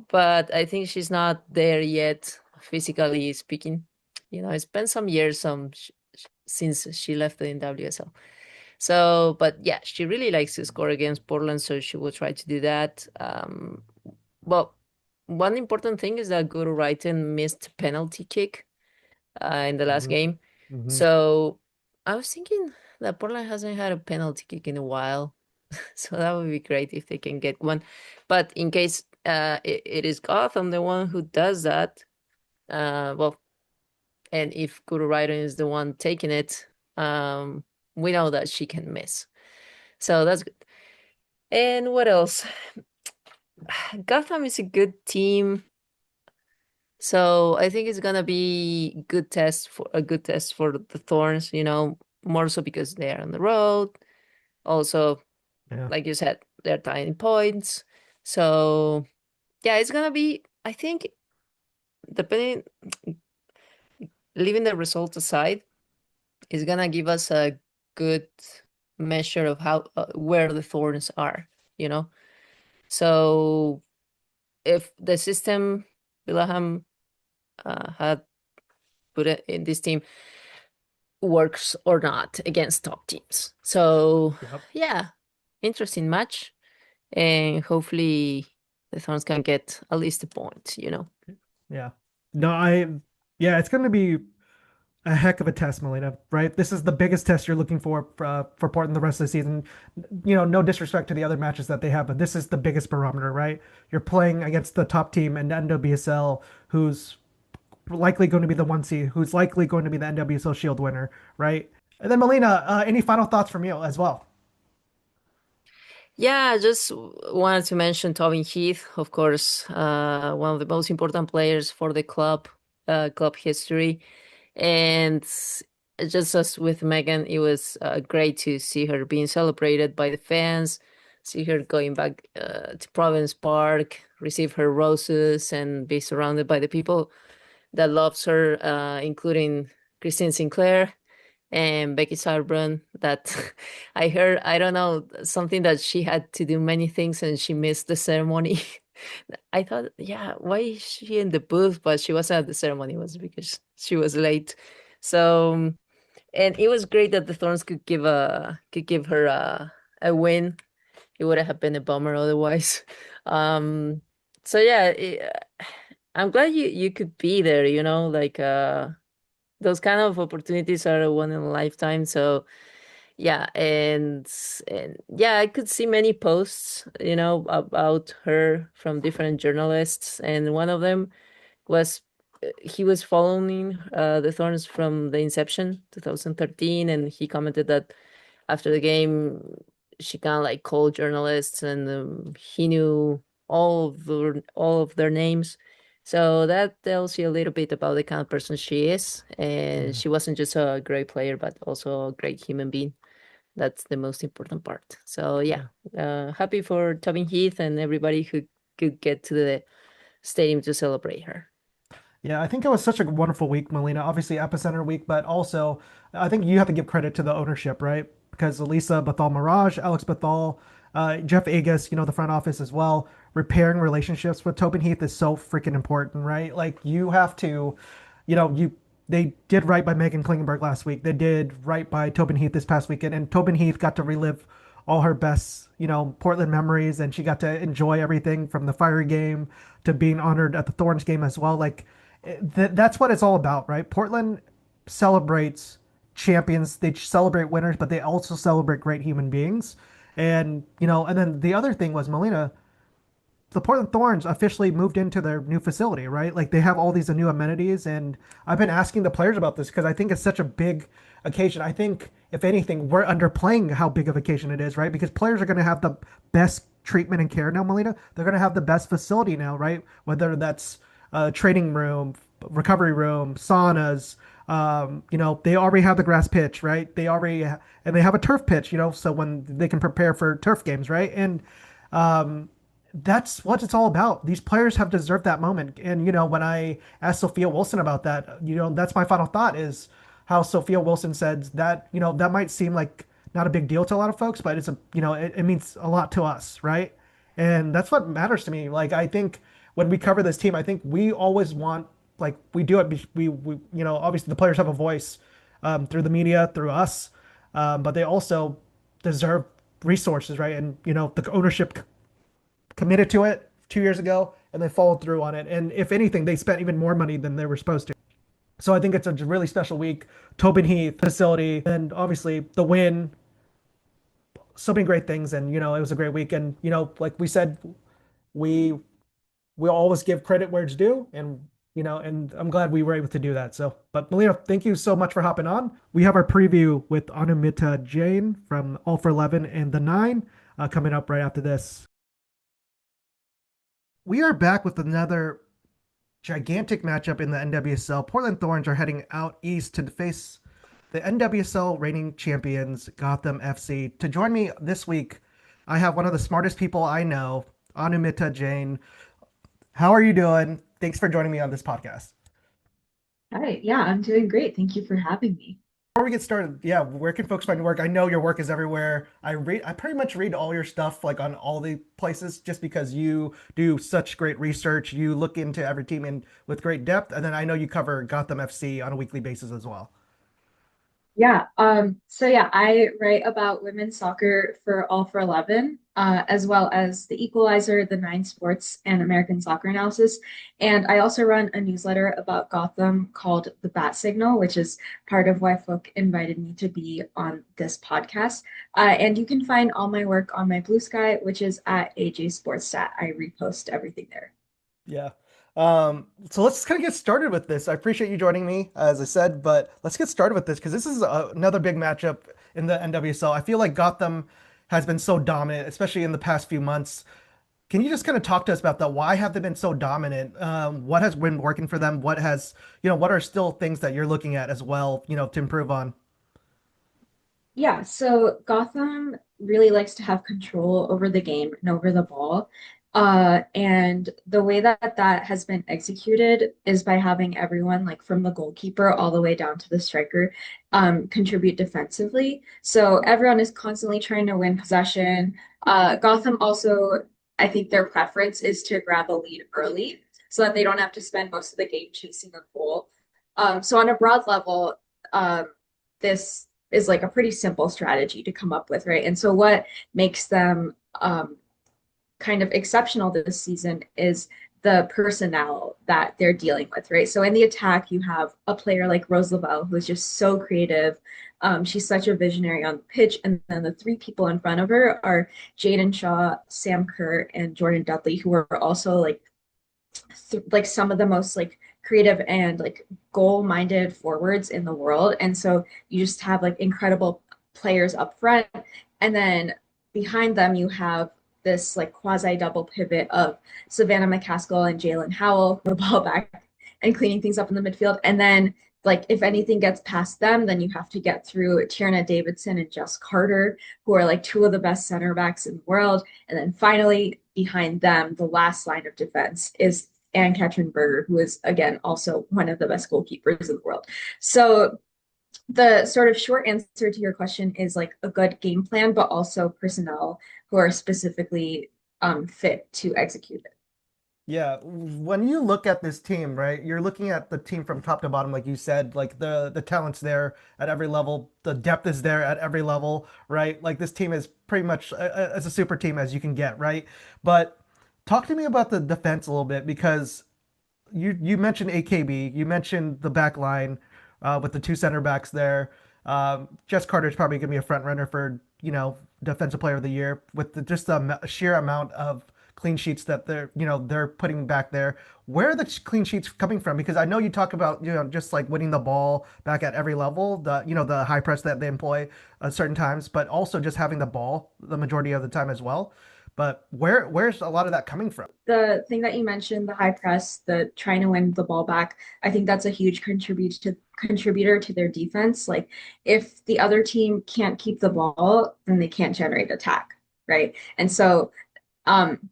but I think she's not there yet, physically speaking. It's been some years since she left the NWSL. So, but yeah, she really likes to score against Portland, so she will try to do that. Well, one important thing is that Guru Wrighton missed penalty kick in the last Hmm. game. Hmm. So I was thinking that Portland hasn't had a penalty kick in a while. So that would be great if they can get one. But in case it is Gotham, the one who does that, well, and if Guru Wrighton is the one taking it, we know that she can miss. So that's good. And what else? Gotham is a good team. So I think it's gonna be good test for the Thorns, more so because they are on the road. Also, Yeah. like you said, they're tying points. So yeah, it's gonna be, I think, depending, leaving the results aside, it's gonna give us a good measure of how where the Thorns are, you know. So if the system Vilahamn had put it in this team works or not against top teams. So Yep. yeah, interesting match, and hopefully the Thorns can get at least a point. Yeah. No, yeah, it's going to be a heck of a test, Melina, right? This is the biggest test you're looking for Portland the rest of the season. No disrespect to the other matches that they have, but this is the biggest barometer, right? You're playing against the top team in NWSL, who's likely going to be the 1 seed, who's likely going to be the NWSL Shield winner, right? And then Melina, any final thoughts from you as well? Yeah, I just wanted to mention Tobin Heath, of course, one of the most important players for the club history. And just as with Megan, it was great to see her being celebrated by the fans, see her going back to Province Park, receive her roses, and be surrounded by the people that loves her, including Christine Sinclair and Becky Sauerbrunn. That I heard, I don't know, something that she had to do many things and she missed the ceremony. I thought, yeah, why is she in the booth? But she wasn't at the ceremony. It was because she was late. So, and it was great that the Thorns could give her a win. It would have been a bummer otherwise. Um, so yeah, I'm glad you could be there. Like those kind of opportunities are one in a lifetime. So yeah, and yeah, I could see many posts, about her from different journalists, and one of them was he was following the Thorns from the inception, 2013, and he commented that after the game, she kind of like called journalists, and he knew all of their names. So that tells you a little bit about the kind of person she is, and Yeah. she wasn't just a great player, but also a great human being. That's the most important part. So yeah, Yeah. happy for Tobin Heath and everybody who could get to the stadium to celebrate her. Yeah, I think it was such a wonderful week, Melina. Obviously, epicenter week, but also I think you have to give credit to the ownership, right? Because Elisa Bethal Mirage, Alex Bethal, Jeff Agus, the front office as well, repairing relationships with Tobin Heath is so freaking important, right? Like you have to, you they did right by Megan Klingenberg last week. They did right by Tobin Heath this past weekend, and Tobin Heath got to relive all her best, Portland memories, and she got to enjoy everything from the Fiery game to being honored at the Thorns game as well. Like that's what it's all about, right? Portland celebrates champions, they celebrate winners, but they also celebrate great human beings. And then the other thing was Melina, the Portland Thorns officially moved into their new facility, right? Like they have all these new amenities, and I've been asking the players about this because I think it's such a big occasion. I think if anything, we're underplaying how big of occasion it is, right? Because players are going to have the best treatment and care now, Melina. They're going to have the best facility now, right? Whether that's a training room, recovery room, saunas. They already have the grass pitch, right? And they have a turf pitch, so when they can prepare for turf games, right? And um, that's what it's all about. These players have deserved that moment. And when I asked Sophia Wilson about that, that's my final thought is how Sophia Wilson said that, that might seem like not a big deal to a lot of folks, but it means a lot to us, right? And that's what matters to me. Like I think when we cover this team, I think we always want like we do it. We obviously the players have a voice through the media, through us, but they also deserve resources, right? And the ownership committed to it 2 years ago and they followed through on it. And if anything, they spent even more money than they were supposed to. So I think it's a really special week. Tobin Heath facility, and obviously the win. So many great things, and it was a great week. And like we said, we we always give credit where it's due, and I'm glad we were able to do that. So, but Melina, thank you so much for hopping on. We have our preview with Anumita Jain from All for 11 and the Nine coming up right after this. We are back with another gigantic matchup in the NWSL. Portland Thorns are heading out east to face the NWSL reigning champions, Gotham FC. To join me this week, I have one of the smartest people I know, Anumita Jain. How are you doing? Thanks for joining me on this podcast. Hi, yeah, I'm doing great. Thank you for having me. Before we get started, yeah, where can folks find your work? I know your work is everywhere. I pretty much read all your stuff like on all the places just because you do such great research. You look into every team in with great depth, and then I know you cover Gotham FC on a weekly basis as well. So I write about women's soccer for All for 11, as well as The Equalizer, the Nine Sports, and American Soccer Analysis. And I also run a newsletter about Gotham called The Bat Signal, which is part of why Phuoc invited me to be on this podcast. And you can find all my work on my Blue Sky, which is at AJ Sportstat. I repost everything there. Yeah. So let's kind of get started with this. I appreciate you joining me, as I said, but let's get started with this because this is another big matchup in the NWSL. I feel like Gotham has been so dominant, especially in the past few months. Can you just kind of talk to us about that? Why have they been so dominant? What has been working for them? What are still things that you're looking at as well, to improve on? Yeah, so Gotham really likes to have control over the game and over the ball. And the way that that has been executed is by having everyone, like from the goalkeeper all the way down to the striker, contribute defensively. So everyone is constantly trying to win possession. Gotham also, I think their preference is to grab a lead early so that they don't have to spend most of the game chasing a goal. So on a broad level, this is like a pretty simple strategy to come up with, right? And so what makes them kind of exceptional this season is the personnel that they're dealing with, right? So in the attack, you have a player like Rose Lavelle, who's just so creative. She's such a visionary on the pitch. And then the three people in front of her are Jaden Shaw, Sam Kerr, and Jordan Dudley, who are also like some of the most like creative and like goal-minded forwards in the world. And so you just have like incredible players up front. And then behind them, you have this like quasi double pivot of Savannah McCaskill and Jalen Howell, the ball back and cleaning things up in the midfield. And then like if anything gets past them, then you have to get through Tierna Davidson and Jess Carter, who are like two of the best center backs in the world. And then finally behind them, the last line of defense is Ann Katrin Berger, who is again also one of the best goalkeepers in the world. So the sort of short answer to your question is like a good game plan, but also personnel who are specifically fit to execute it. Yeah, when you look at this team, right, you're looking at the team from top to bottom, like you said, like the talent's there at every level, the depth is there at every level, right? Like this team is pretty much as a super team as you can get, right? But talk to me about the defense a little bit because you mentioned AKB, you mentioned the back line with the two center backs there. Jess Carter is probably going to be a front runner for defensive player of the year with just the sheer amount of clean sheets that they're putting back there. Where are the clean sheets coming from? Because I know you talk about just like winning the ball back at every level, the high press that they employ at certain times, but also just having the ball the majority of the time as well. But where's a lot of that coming from? The thing that you mentioned, the high press, the trying to win the ball back, I think that's a huge contributor to their defense. Like if the other team can't keep the ball, then they can't generate attack, right? And so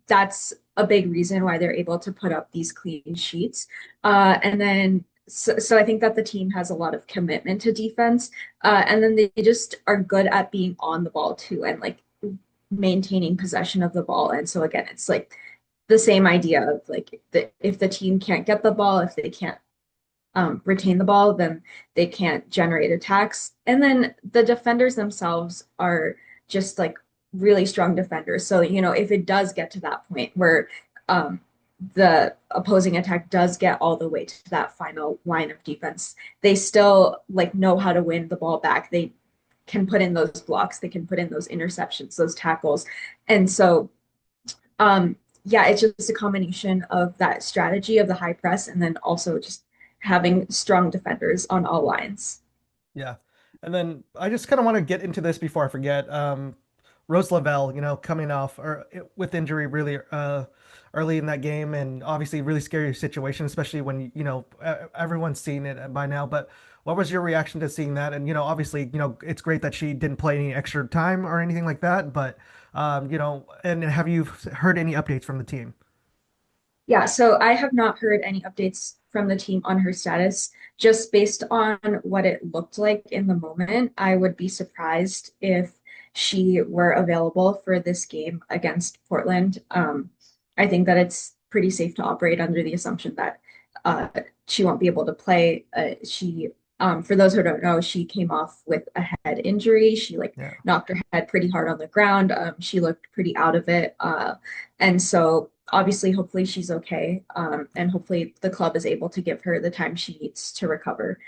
that's a big reason why they're able to put up these clean sheets. And then so I think that the team has a lot of commitment to defense. And then they just are good at being on the ball too and like maintaining possession of the ball. And so again, it's like the same idea of like if the team can't get the ball, if they can't retain the ball, then they can't generate attacks. And then the defenders themselves are just like really strong defenders. So, if it does get to that point where the opposing attack does get all the way to that final line of defense, they still like know how to win the ball back. They can put in those blocks, they can put in those interceptions, those tackles. And so yeah, it's just a combination of that strategy of the high press and then also just having strong defenders on all lines. Yeah. And then I just kind of want to get into this before I forget. Rose Lavelle, coming off or with injury really early in that game, and obviously really scary situation, especially when everyone's seen it by now. But what was your reaction to seeing that? And obviously, it's great that she didn't play any extra time or anything like that. But and have you heard any updates from the team? Yeah, so I have not heard any updates from the team on her status. Just based on what it looked like in the moment, I would be surprised if she were available for this game against Portland. I think that it's pretty safe to operate under the assumption that uh, she won't be able to play. For those who don't know, she came off with a head injury. She like Yeah. knocked her head pretty hard on the ground. She looked pretty out of it. And so obviously, hopefully she's okay. And hopefully the club is able to give her the time she needs to recover.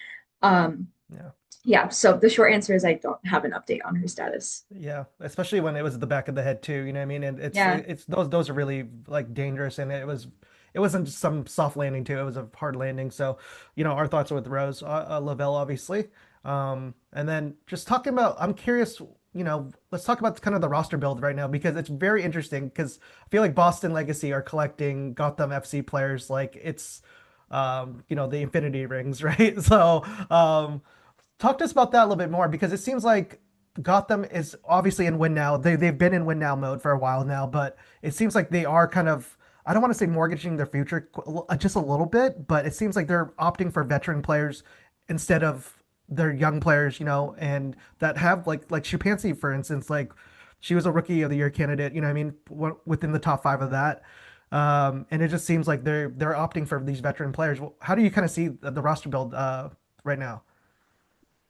Um, Yeah. yeah, so the short answer is I don't have an update on her status. Yeah, especially when it was at the back of the head too, you know what I mean? And Yeah. it's those are really like dangerous, and it wasn't just some soft landing too. It was a hard landing. So, our thoughts are with Rose Lavelle, obviously. And then just talking about, I'm curious, let's talk about kind of the roster build right now because it's very interesting because I feel like Boston Legacy are collecting Gotham FC players like it's the Infinity Rings, right? So, talk to us about that a little bit more because it seems like Gotham is obviously in win now. They've been in win now mode for a while now, but it seems like they are kind of, I don't want to say mortgaging their future just a little bit, but it seems like they're opting for veteran players instead of their young players, and that have like Shupansi, for instance, like she was a rookie of the year candidate, you know what I mean, within the top five of that. And it just seems like they're opting for these veteran players. How do you kind of see the roster build right now?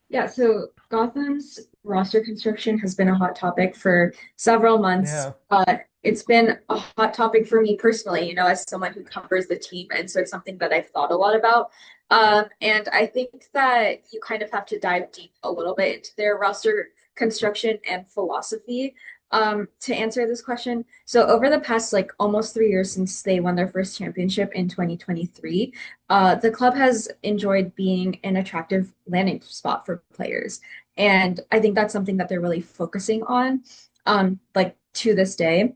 Yeah, so Gotham's roster construction has been a hot topic for several months. Yeah. It's been a hot topic for me personally, as someone who covers the team. And so it's something that I've thought a lot about. And I think that you kind of have to dive deep a little bit into their roster construction and philosophy to answer this question. So over the past like almost 3 years since they won their first championship in 2023, the club has enjoyed being an attractive landing spot for players. And I think that's something that they're really focusing on, like to this day.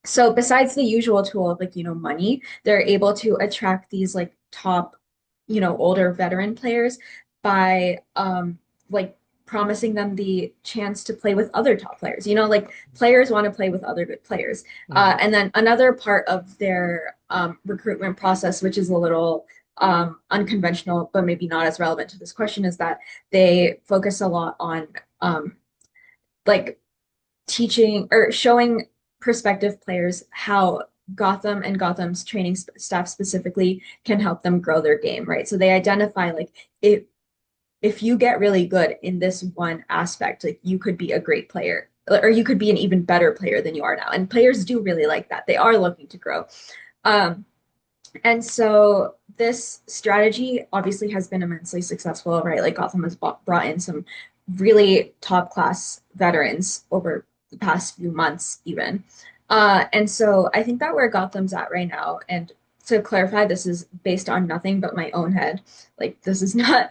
So besides the usual tool of like, money, they're able to attract these like top, older veteran players by like promising them the chance to play with other top players. Like players want to play with other good players. Mhm. And then another part of their recruitment process, which is a little unconventional, but maybe not as relevant to this question, is that they focus a lot on like teaching or showing prospective players how Gotham and Gotham's training staff specifically can help them grow their game, right? So they identify like if you get really good in this one aspect, like you could be a great player or you could be an even better player than you are now. And players do really like that. They are looking to grow. Um, and so this strategy obviously has been immensely successful, right? Like Gotham has brought in some really top class veterans over the past few months, even. And so I think that where Gotham's at right now, and to clarify, this is based on nothing but my own head. Like this is not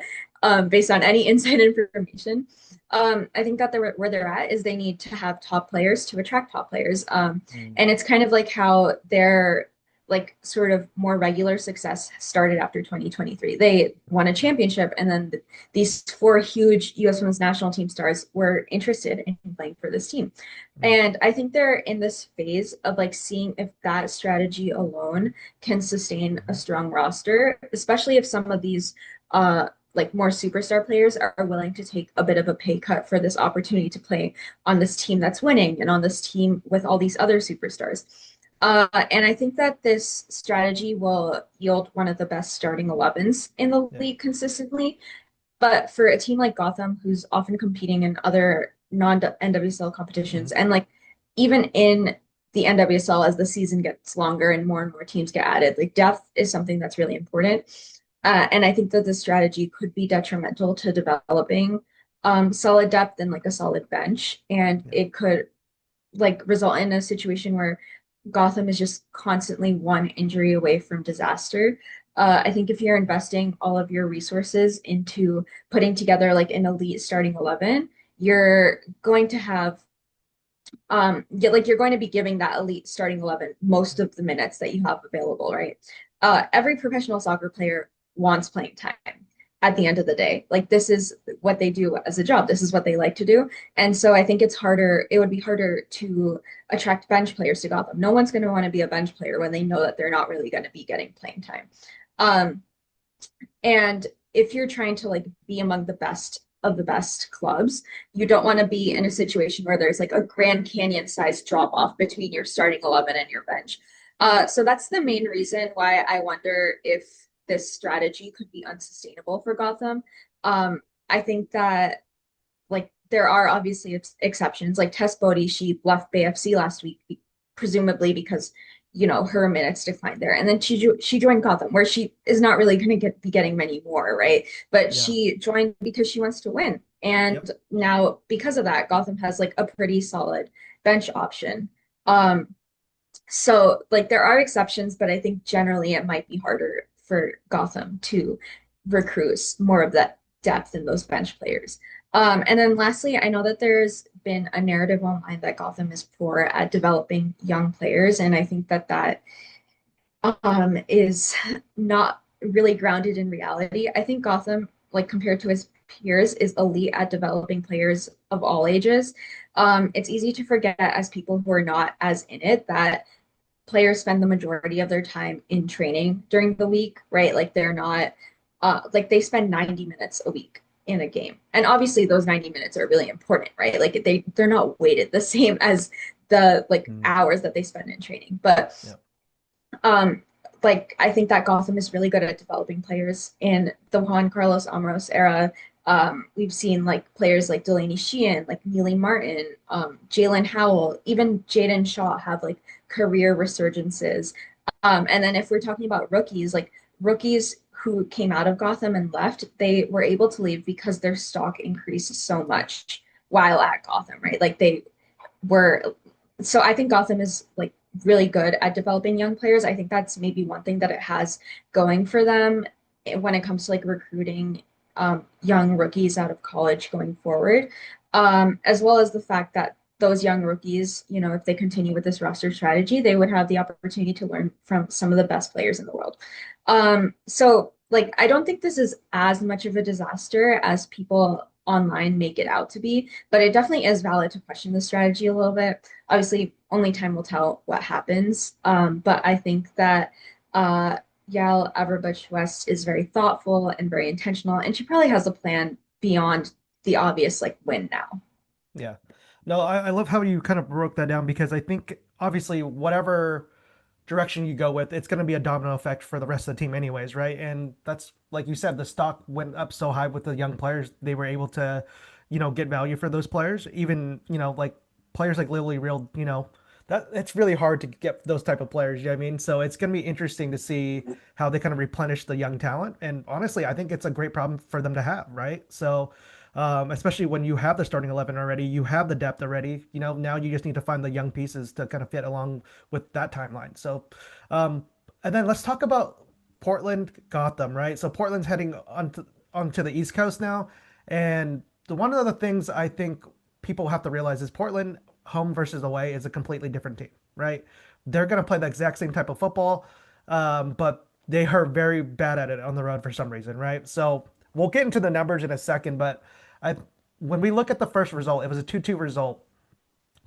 based on any inside information. I think that where they're at is they need to have top players to attract top players. Mm. And it's kind of like how they're like sort of more regular success started after 2023. They won a championship, and then these four huge U.S. Women's National Team stars were interested in playing for this team. Mm. And I think they're in this phase of like seeing if that strategy alone can sustain a strong roster, especially if some of these like more superstar players are willing to take a bit of a pay cut for this opportunity to play on this team that's winning and on this team with all these other superstars. And I think that this strategy will yield one of the best starting 11s in the Yeah. league consistently. But for a team like Gotham, who's often competing in other non-NWSL competitions, Mhm. and like even in the NWSL as the season gets longer and more teams get added, like depth is something that's really important. And I think that this strategy could be detrimental to developing solid depth and like a solid bench. And Yeah. it could like result in a situation where Gotham is just constantly one injury away from disaster. I think if you're investing all of your resources into putting together like an elite starting 11, you're going to have like you're going to be giving that elite starting 11 most of the minutes that you have available, right? Every professional soccer player wants playing time at the end of the day. Like this is what they do as a job. This is what they like to do. And so I think it would be harder to attract bench players to Gotham. No one's going to want to be a bench player when they know that they're not really going to be getting playing time. Um, and if you're trying to like be among the best of the best clubs, you don't want to be in a situation where there's like a Grand Canyon sized drop off between your starting 11 and your bench. So that's the main reason why I wonder if this strategy could be unsustainable for Gotham. I think that like there are obviously exceptions. Like Tess Bodie, she left Bay FC last week, presumably because her minutes declined there, and then she joined Gotham, where she is not really going to be getting many more, right? But Yeah. she joined because she wants to win, and Yep. now because of that, Gotham has like a pretty solid bench option. Um, so like there are exceptions, but I think generally it might be harder for Gotham to recruit more of that depth in those bench players. And then lastly, I know that there's been a narrative online that Gotham is poor at developing young players, and I think that is not really grounded in reality. I think Gotham, like compared to his peers, is elite at developing players of all ages. It's easy to forget as people who are not as in it that players spend the majority of their time in training during the week, right? Like they're not like they spend 90 minutes a week in a game. And obviously those 90 minutes are really important, right? Like they're not weighted the same as the like Mm, hours that they spend in training. But yeah. um like I think that Gotham is really good at developing players in the Juan Carlos Amaros era. We've seen like players like Delaney Sheehan, like Neely Martin, Jalen Howell, even Jaden Shaw have like career resurgences. And then if we're talking about rookies, like rookies who came out of Gotham and left, they were able to leave because their stock increased so much while at Gotham, right? Like they were, so I think Gotham is like really good at developing young players. I think that's maybe one thing that it has going for them when it comes to like recruiting young rookies out of college going forward, as well as the fact that those young rookies, if they continue with this roster strategy, they would have the opportunity to learn from some of the best players in the world. So like I don't think this is as much of a disaster as people online make it out to be, but it definitely is valid to question the strategy a little bit. Obviously, only time will tell what happens. But I think that Yael Averbuch West is very thoughtful and very intentional, and she probably has a plan beyond the obvious like win now. Yeah. No, I love how you kind of broke that down because I think obviously whatever direction you go with, it's going to be a domino effect for the rest of the team anyways, right? And that's like you said, the stock went up so high with the young players, they were able to, get value for those players. Even, like players like Lily Real, that it's really hard to get those type of players, you know what I mean? So it's going to be interesting to see how they kind of replenish the young talent. And honestly, I think it's a great problem for them to have, right? So especially when you have the starting 11 already, you have the depth already. Now you just need to find the young pieces to kind of fit along with that timeline. So, and then let's talk about Portland, Gotham, right? So Portland's heading onto the East Coast now, and one of the things I think people have to realize is Portland home versus away is a completely different team, right? They're going to play the exact same type of football, but they are very bad at it on the road for some reason, right? So we'll get into the numbers in a second, but I when we look at the first result, it was a 2-2 result.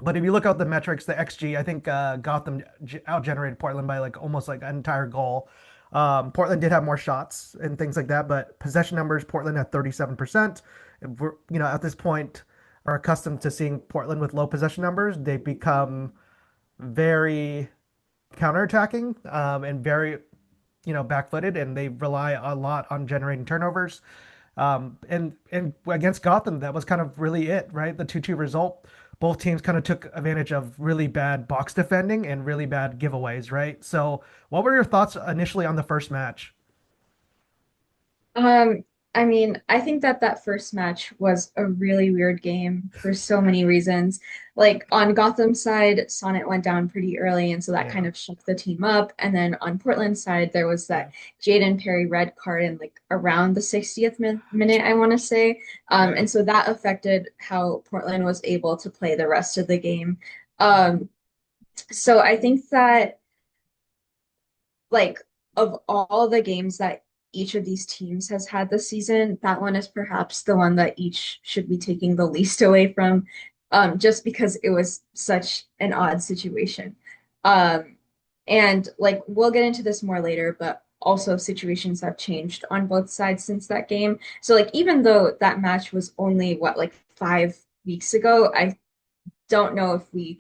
But if you look at the metrics, the XG, I think Gotham outgenerated Portland by like almost like an entire goal. Portland did have more shots and things like that, but possession numbers, Portland at 37%. We're, at this point, are accustomed to seeing Portland with low possession numbers. They become very counterattacking and very, back-footed, and they rely a lot on generating turnovers. And against Gotham, that was kind of really it, right? The 2-2 result. Both teams kind of took advantage of really bad box defending and really bad giveaways, right? So, what were your thoughts initially on the first match? I mean, I think that that first match was a really weird game for so many reasons. Like on Gotham's side, Sonnet went down pretty early, and so that kind Yeah. of shook the team up. And then on Portland's side, there was Yeah. that Jaden Perry red card in like around the 60th minute, I want to say. Yeah. And so that affected how Portland was able to play the rest of the game. Um, so I think that like of all the games that each of these teams has had this season, that one is perhaps the one that each should be taking the least away from, just because it was such an odd situation. Um, and like we'll get into this more later, but also situations have changed on both sides since that game. So like even though that match was only what like 5 weeks ago, I don't know if we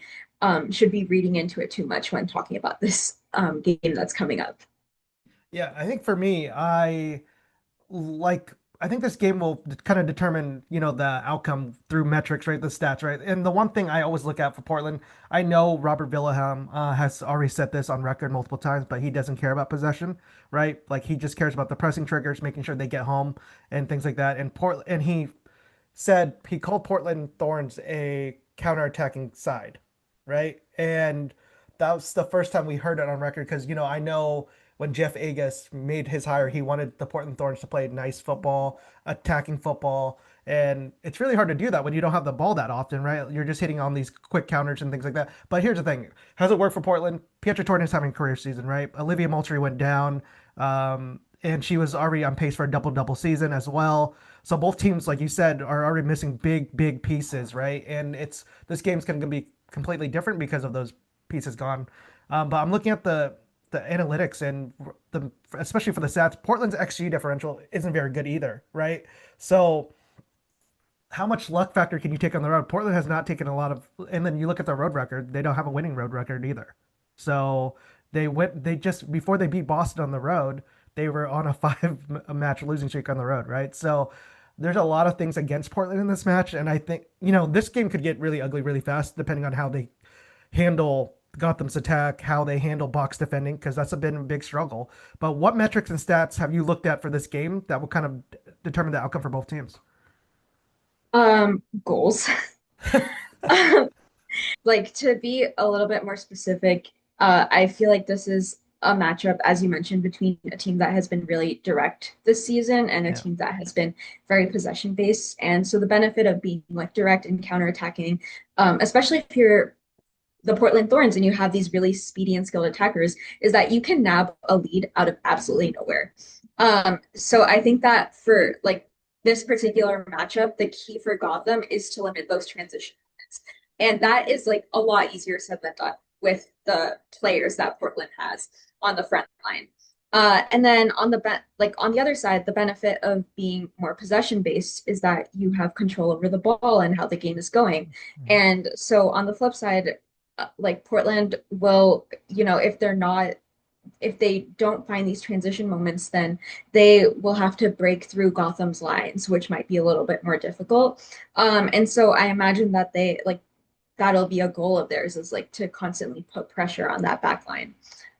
should be reading into it too much when talking about this game that's coming up. Yeah, I think for me, like I think this game will kind of determine, the outcome through metrics, right? The stats, right? And the one thing I always look at for Portland, I know Robert Vilahamn has already said this on record multiple times, but he doesn't care about possession, right? Like he just cares about the pressing triggers, making sure they get home and things like that. And he said he called Portland Thorns a counterattacking side, right? And that was the first time we heard it on record because, I know when Jeff Agus made his hire, he wanted the Portland Thorns to play nice football, attacking football. And it's really hard to do that when you don't have the ball that often, right? You're just hitting on these quick counters and things like that. But here's the thing. Has it worked for Portland? Pietra Tordin is having a career season, right? Olivia Moultrie went down, and she was already on pace for a double-double season as well. So both teams, like you said, are already missing big, big pieces, right? And this game's going to be completely different because of those pieces gone. But I'm looking at the analytics and especially for the stats. Portland's XG differential isn't very good either, right? So how much luck factor can you take on the road? Portland has not taken a lot of, and then you look at their road record; they don't have a winning road record either. So they just before they beat Boston on the road, they were on a five-match losing streak on the road, right? So there's a lot of things against Portland in this match, and I think this game could get really ugly really fast depending on how they handle Gotham's attack, how they handle box defending, because that's been a big struggle. But what metrics and stats have you looked at for this game that will kind of determine the outcome for both teams? Goals. Like to be a little bit more specific, I feel like this is a matchup, as you mentioned, between a team that has been really direct this season and a Yeah. team that has been very possession based. And so the benefit of being like direct and counterattacking, especially if you're the Portland Thorns and you have these really speedy and skilled attackers, is that you can nab a lead out of absolutely nowhere. So I think that for like this particular matchup, the key for Gotham is to limit those transition moments. And that is like a lot easier said than done with the players that Portland has on the front line. And then on like on the other side, the benefit of being more possession based is that you have control over the ball and how the game is going. Mhm. And so on the flip side, like Portland will, if they don't find these transition moments, then they will have to break through Gotham's lines, which might be a little bit more difficult. And so I imagine that they like that'll be a goal of theirs is like to constantly put pressure on that back line.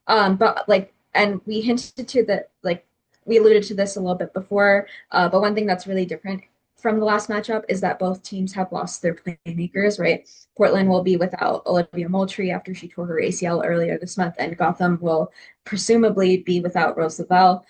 But like, and we hinted to that, like we alluded to this a little bit before, but one thing that's really different from the last matchup is that both teams have lost their playmakers, right? Portland Yeah. will be without Olivia Moultrie after she tore her ACL earlier this month, and Gotham will presumably be without Rose Lavelle.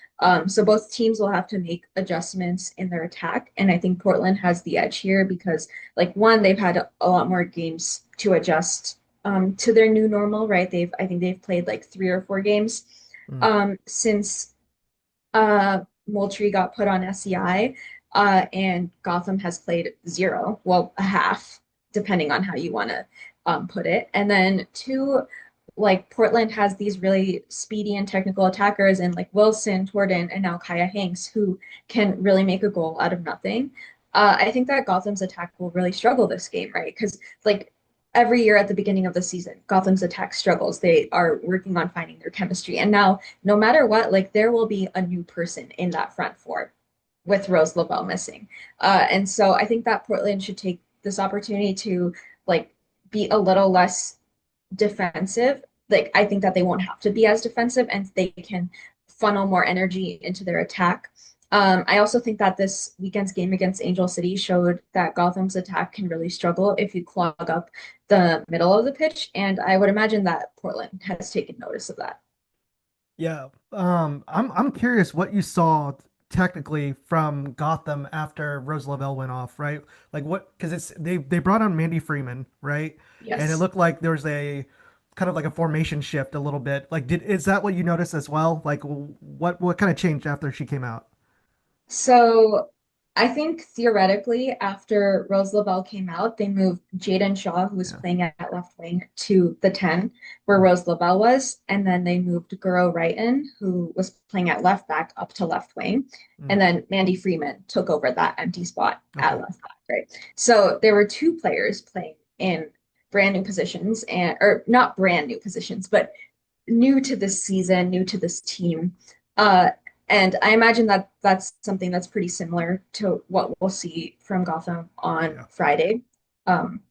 So both teams will have to make adjustments in their attack, and I think Portland has the edge here because, like, one, they've had a lot more games to adjust to their new normal, right? I think they've played like 3 or 4 games Mm. since Moultrie got put on SCI, and Gotham has played zero, well, a half, depending on how you want to put it. And then two, like Portland has these really speedy and technical attackers and like Wilson, Tordin, and now Kaya Hanks, who can really make a goal out of nothing. I think that Gotham's attack will really struggle this game, right? Because like every year at the beginning of the season, Gotham's attack struggles. They are working on finding their chemistry. And now, no matter what, like there will be a new person in that front four with Rose Lavelle missing. And so I think that Portland should take this opportunity to like be a little less defensive. Like I think that they won't have to be as defensive and they can funnel more energy into their attack. I also think that this weekend's game against Angel City showed that Gotham's attack can really struggle if you clog up the middle of the pitch, and I would imagine that Portland has taken notice of that. Yeah. I'm curious what you saw technically from Gotham after Rose Lavelle went off, right? Like what, because they brought on Mandy Freeman, right? And it Yes. looked like there was a kind of like a formation shift a little bit. Like, is that what you noticed as well? Like, what kind of changed after she came out? So I think theoretically, after Rose Lavelle came out, they moved Jaden Shaw, who was Yeah. playing at left wing, to the 10, where Mm, Rose Lavelle was. And then they moved Guro Reilyn, who was playing at left back, up to left wing. mm. And then Mandy Freeman took over that empty spot at Okay. left back, right? So there were two players playing in brand new positions, and or not brand new positions, but new to this season, new to this team. Uh, and I imagine that that's something that's pretty similar to what we'll see from Gotham on Yeah. Friday.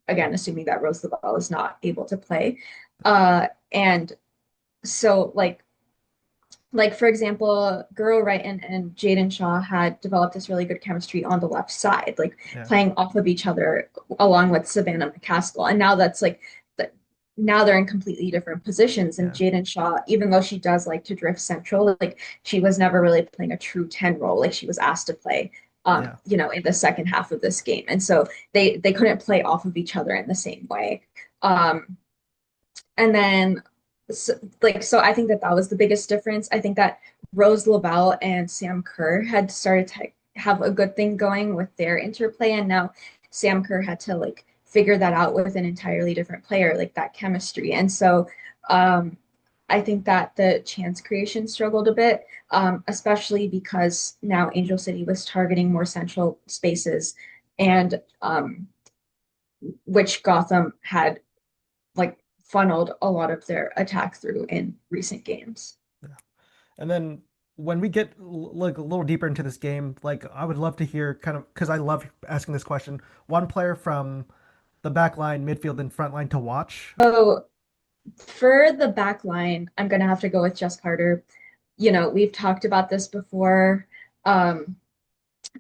Again, assuming that Rose Lavelle is not able to play. And so like for example, Guro Wright and Jaden Shaw had developed this really good chemistry on the left side, like Yeah. playing off of each other along with Savannah McCaskill. And now that's like the, now they're in completely different positions. And Yeah. Jaden Shaw, even though she does like to drift central, like she was never really playing a true 10 role. Like she was asked to play Yeah. in the second half of this game. And so they couldn't play off of each other in the same way. And then, so I think that that was the biggest difference. I think that Rose Lavelle and Sam Kerr had started to have a good thing going with their interplay, and now Sam Kerr had to like figure that out with an entirely different player, like that chemistry. And so, um, I think that the chance creation struggled a bit, especially because now Angel City was targeting more central spaces, and which Gotham had like funneled a lot of their attack through in recent games. Yeah. And then when we get like a little deeper into this game, like I would love to hear kind of because I love asking this question. One player from the back line, midfield, and front line to watch. So for the back line, I'm gonna have to go with Jess Carter. We've talked about this before. Um,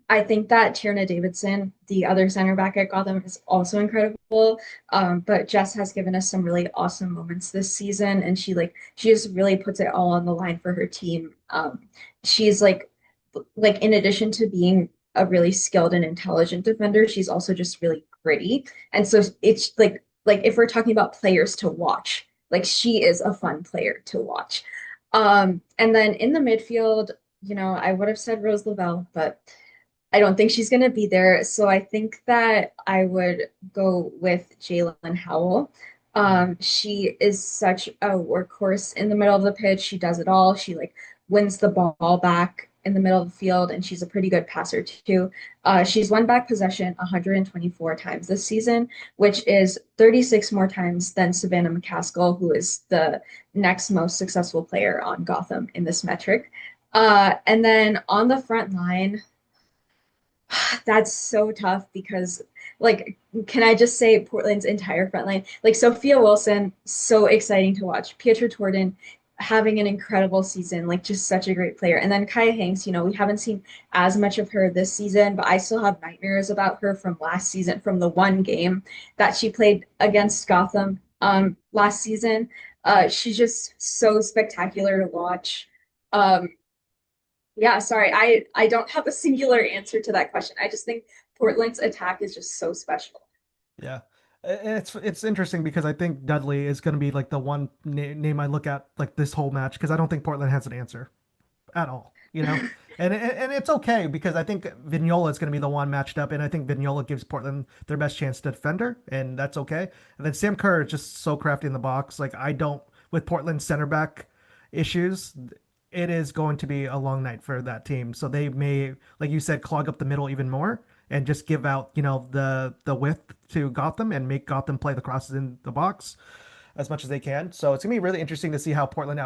I think that Tierna Davidson, the other center back at Gotham, is also incredible. But Jess has given us some really awesome moments this season, and she just really puts it all on the line for her team. She's like in addition to being a really skilled and intelligent defender, she's also just really gritty. And so it's like if we're talking about players to watch, like she is a fun player to watch. And then in the midfield, I would have said Rose Lavelle, but I don't think she's going to be there. So I think that I would go with Jalen Howell. Mm, She is such a workhorse in the middle of the pitch. She does it all. She like wins the ball back in the middle of the field, and she's a pretty good passer too. She's won back possession 124 times this season, which is 36 more times than Savannah McCaskill, who is the next most successful player on Gotham in this metric. And then on the front line, that's so tough because, like, can I just say Portland's entire front line? Like, Sophia Wilson, so exciting to watch. Pietra Tordin having an incredible season, like, just such a great player. And then Kaya Hanks, we haven't seen as much of her this season, but I still have nightmares about her from last season, from the one game that she played against Gotham last season. She's just so spectacular to watch. Um, yeah, sorry. I don't have a singular answer to that question. I just think Portland's attack is just so special. yeah. And it's interesting because I think Dudley is going to be like the one name I look at like this whole match because I don't think Portland has an answer at all, you know? And it's okay because I think Vignola is going to be the one matched up, and I think Vignola gives Portland their best chance to defend her, and that's okay. And then Sam Kerr is just so crafty in the box. Like I don't with Portland center back issues, it is going to be a long night for that team. So they may, like you said, clog up the middle even more and just give out, the width to Gotham and make Gotham play the crosses in the box as much as they can. So it's gonna be really interesting to see how Portland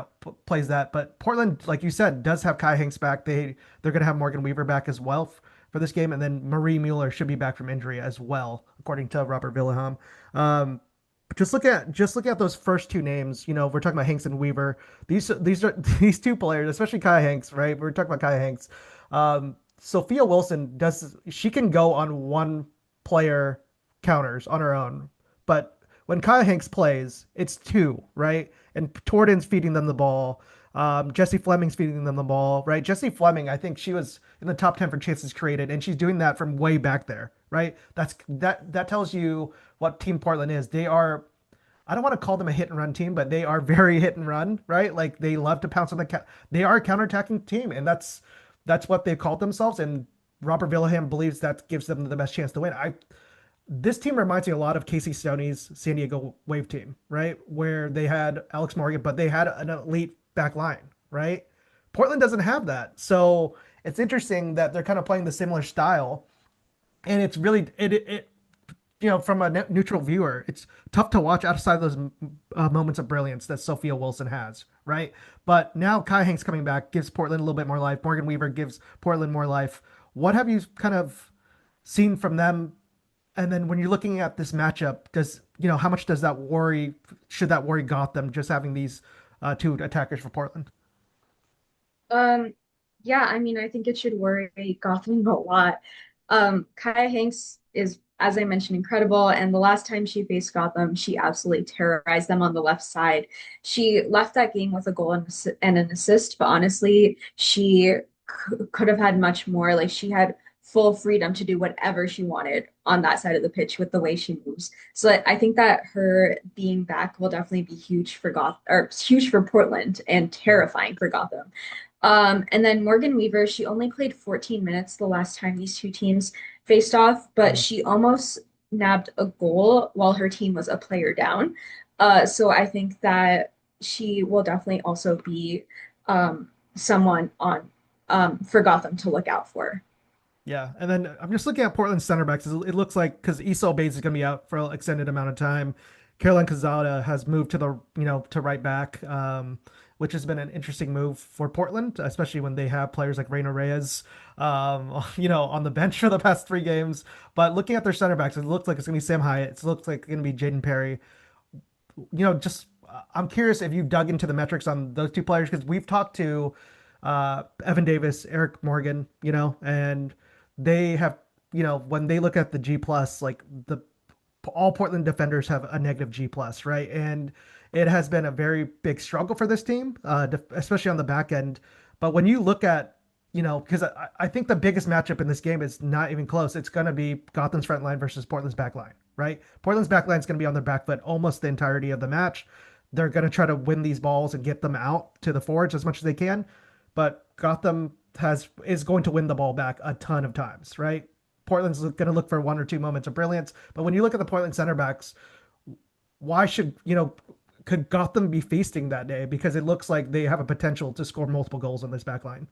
plays that. But Portland, like you said, does have Kai Hanks back. They're gonna have Morgan Weaver back as well for this game, and then Marie Müller should be back from injury as well, according to Robert Vilahamn. Um, just look at those first two names. We're talking about Hanks and Weaver. These are these two players, especially Kai Hanks, right? We're talking about Kai Hanks. Sophia Wilson she can go on one player counters on her own, but when Kaya Hanks plays, it's two, right? And Tordin's feeding them the ball. Jessie Fleming's feeding them the ball, right? Jessie Fleming, I think she was in the top 10 for chances created, and she's doing that from way back there, right? That tells you what Team Portland is. They are, I don't want to call them a hit and run team, but they are very hit and run, right? Like they love to pounce on they are a counterattacking team, and that's what they've called themselves. And Robert Vilahamn believes that gives them the best chance to win. This team reminds me a lot of Casey Stoney's San Diego Wave team, right? Where they had Alex Morgan, but they had an elite back line, right? Portland doesn't have that. So it's interesting that they're kind of playing the similar style. And it's really, from a neutral viewer, it's tough to watch outside of those moments of brilliance that Sophia Wilson has, right? But now Kai Hanks coming back gives Portland a little bit more life. Morgan Weaver gives Portland more life. What have you kind of seen from them? And then when you're looking at this matchup, how much does that should that worry Gotham just having these two attackers for Portland? Um, yeah, I mean, I think it should worry Gotham a lot. Kaya Hanks is, as I mentioned, incredible. And the last time she faced Gotham, she absolutely terrorized them on the left side. She left that game with a goal and an assist, but honestly, she could have had much more. Like she had full freedom to do whatever she wanted on that side of the pitch with the way she moves. So I think that her being back will definitely be huge for huge for Portland and terrifying for Gotham. And then Morgan Weaver, she only played 14 minutes the last time these two teams faced off, but she almost nabbed a goal while her team was a player down. So I think that she will definitely also be someone on for Gotham to look out for. Yeah, and then I'm just looking at Portland center backs. It looks like because Issa Obaze is going to be out for an extended amount of time, Caroline Cazada has moved to to right back, which has been an interesting move for Portland, especially when they have players like Reyna Reyes, on the bench for the past 3 games. But looking at their center backs, it looks like it's going to be Sam Hyatt. It looks like it's going to be Jaden Perry. Just I'm curious if you've dug into the metrics on those two players because we've talked to Evan Davis, Eric Morgan, and they have, when they look at the G plus, like all Portland defenders have a negative G plus, right? And it has been a very big struggle for this team, especially on the back end. But when you look at, because I think the biggest matchup in this game is not even close. It's going to be Gotham's front line versus Portland's back line, right? Portland's back line is going to be on their back foot almost the entirety of the match. They're going to try to win these balls and get them out to the forwards as much as they can. But Gotham is going to win the ball back a ton of times, right? Portland's going to look for 1 or 2 moments of brilliance. But when you look at the Portland center backs, why could Gotham be feasting that day? Because it looks like they have a potential to score multiple goals on this back line.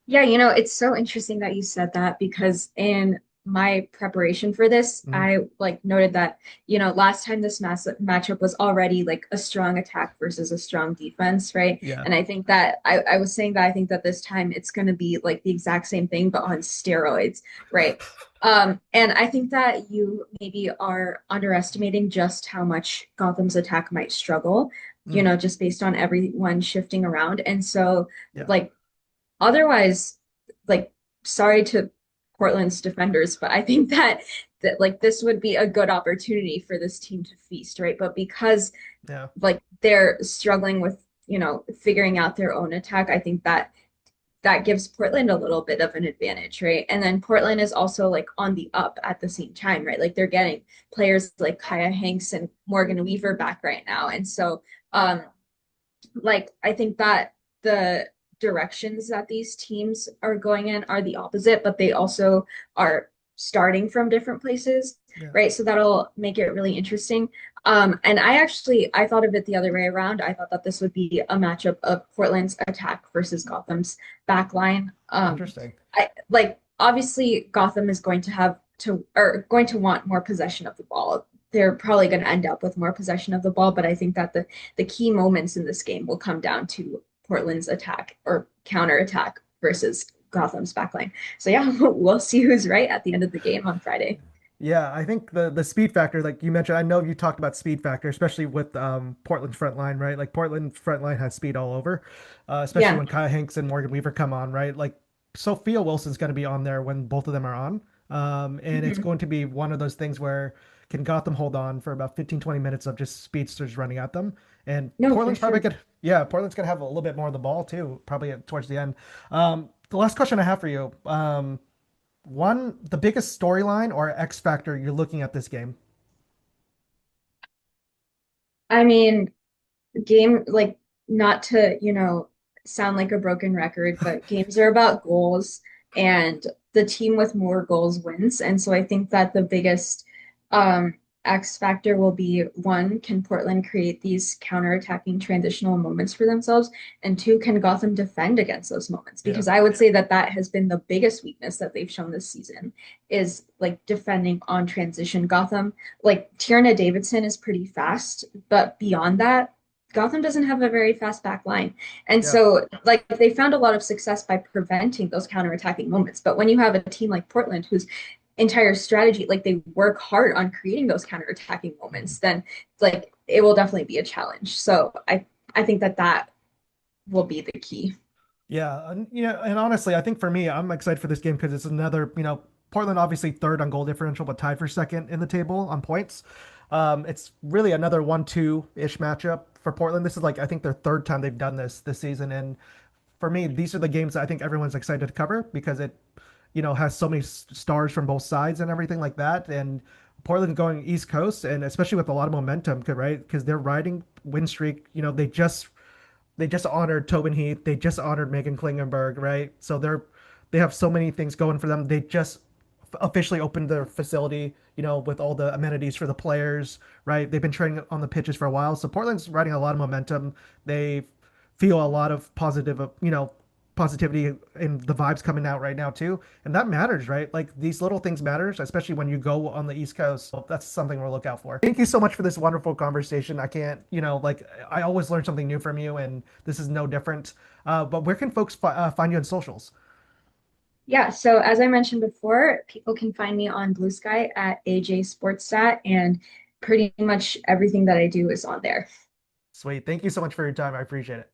Yeah, it's so interesting that you said that because in my preparation for this, Mhm. I noted that, last time this matchup was already like a strong attack versus a strong defense, right? Yeah. And I think that I was saying that I think that this time it's going to be like the exact same thing, but on steroids, right? And I think that you maybe are underestimating just how much Gotham's attack might struggle, Mm. just based on everyone shifting around. And so, Yeah. like, otherwise, like, sorry to Portland's defenders, but I think that this would be a good opportunity for this team to feast, right? But because Yeah. they're struggling with, figuring out their own attack, I think that gives Portland a little bit of an advantage, right? And then Portland is also like on the up at the same time, right? Like they're getting players like Kaya Hanks and Morgan Weaver back right now. And so I think that the directions that these teams are going in are the opposite, but they also are starting from different places, Yeah. right? So that'll make it really interesting. And I thought of it the other way around. I thought that this would be a matchup of Portland's attack versus Gotham's back line. Interesting. Obviously Gotham is going to going to want more possession of the ball. They're probably going to end up with more possession of the ball, but I think that the key moments in this game will come down to Portland's attack or counter attack versus Gotham's backline. So yeah, we'll see who's right at the end of the game on Friday. Yeah, I think the speed factor, like you mentioned, I know you talked about speed factor, especially with Portland's front line, right? Like Portland front line has speed all over, especially Yeah. when Kyle Hanks and Morgan Weaver come on, right? Like Sophia Wilson's going to be on there when both of them are on. And it's Mhm. going to be one of those things where can Gotham hold on for about 15, 20 minutes of just speedsters running at them. And No, for Portland's probably sure. good. Yeah, Portland's going to have a little bit more of the ball too, probably towards the end. The last question I have for you. The biggest storyline or X factor you're looking at this game? I mean, game like not to, sound like a broken record, but games are about goals and the team with more goals wins. And so I think that the biggest um X factor will be one, can Portland create these counterattacking transitional moments for themselves? And two, can Gotham defend against those moments? Yeah. Because I would say that that has been the biggest weakness that they've shown this season is like defending on transition. Gotham, like Tierna Davidson is pretty fast, but beyond that, Gotham doesn't have a very fast back line. And Yeah. so, like, they found a lot of success by preventing those counterattacking moments. But when you have a team like Portland, whose entire strategy, like, they work hard on creating those counterattacking moments, then, like, it will definitely be a challenge. So, I think that that will be the key. Yeah, and honestly, I think for me, I'm excited for this game because it's another, Portland obviously third on goal differential, but tied for second in the table on points. It's really another 1-2-ish matchup for Portland. This is like I think their third time they've done this season, and for me, these are the games that I think everyone's excited to cover because it, has so many stars from both sides and everything like that. And Portland going East Coast, and especially with a lot of momentum, right? Because they're riding win streak. They just honored Tobin Heath. They just honored Megan Klingenberg, right? So they have so many things going for them. They just officially opened their facility, with all the amenities for the players, right? They've been training on the pitches for a while. So Portland's riding a lot of momentum. They feel a lot of positivity and the vibes coming out right now too. And that matters, right? Like these little things matters, especially when you go on the East Coast. So that's something we'll look out for. Thank you so much for this wonderful conversation. I can't, like I always learn something new from you and this is no different. But where can folks find you on socials? Yeah, so as I mentioned before, people can find me on Blue Sky at AJ Sportstat, and pretty much everything that I do is on there. Sweet. Thank you so much for your time. I appreciate it.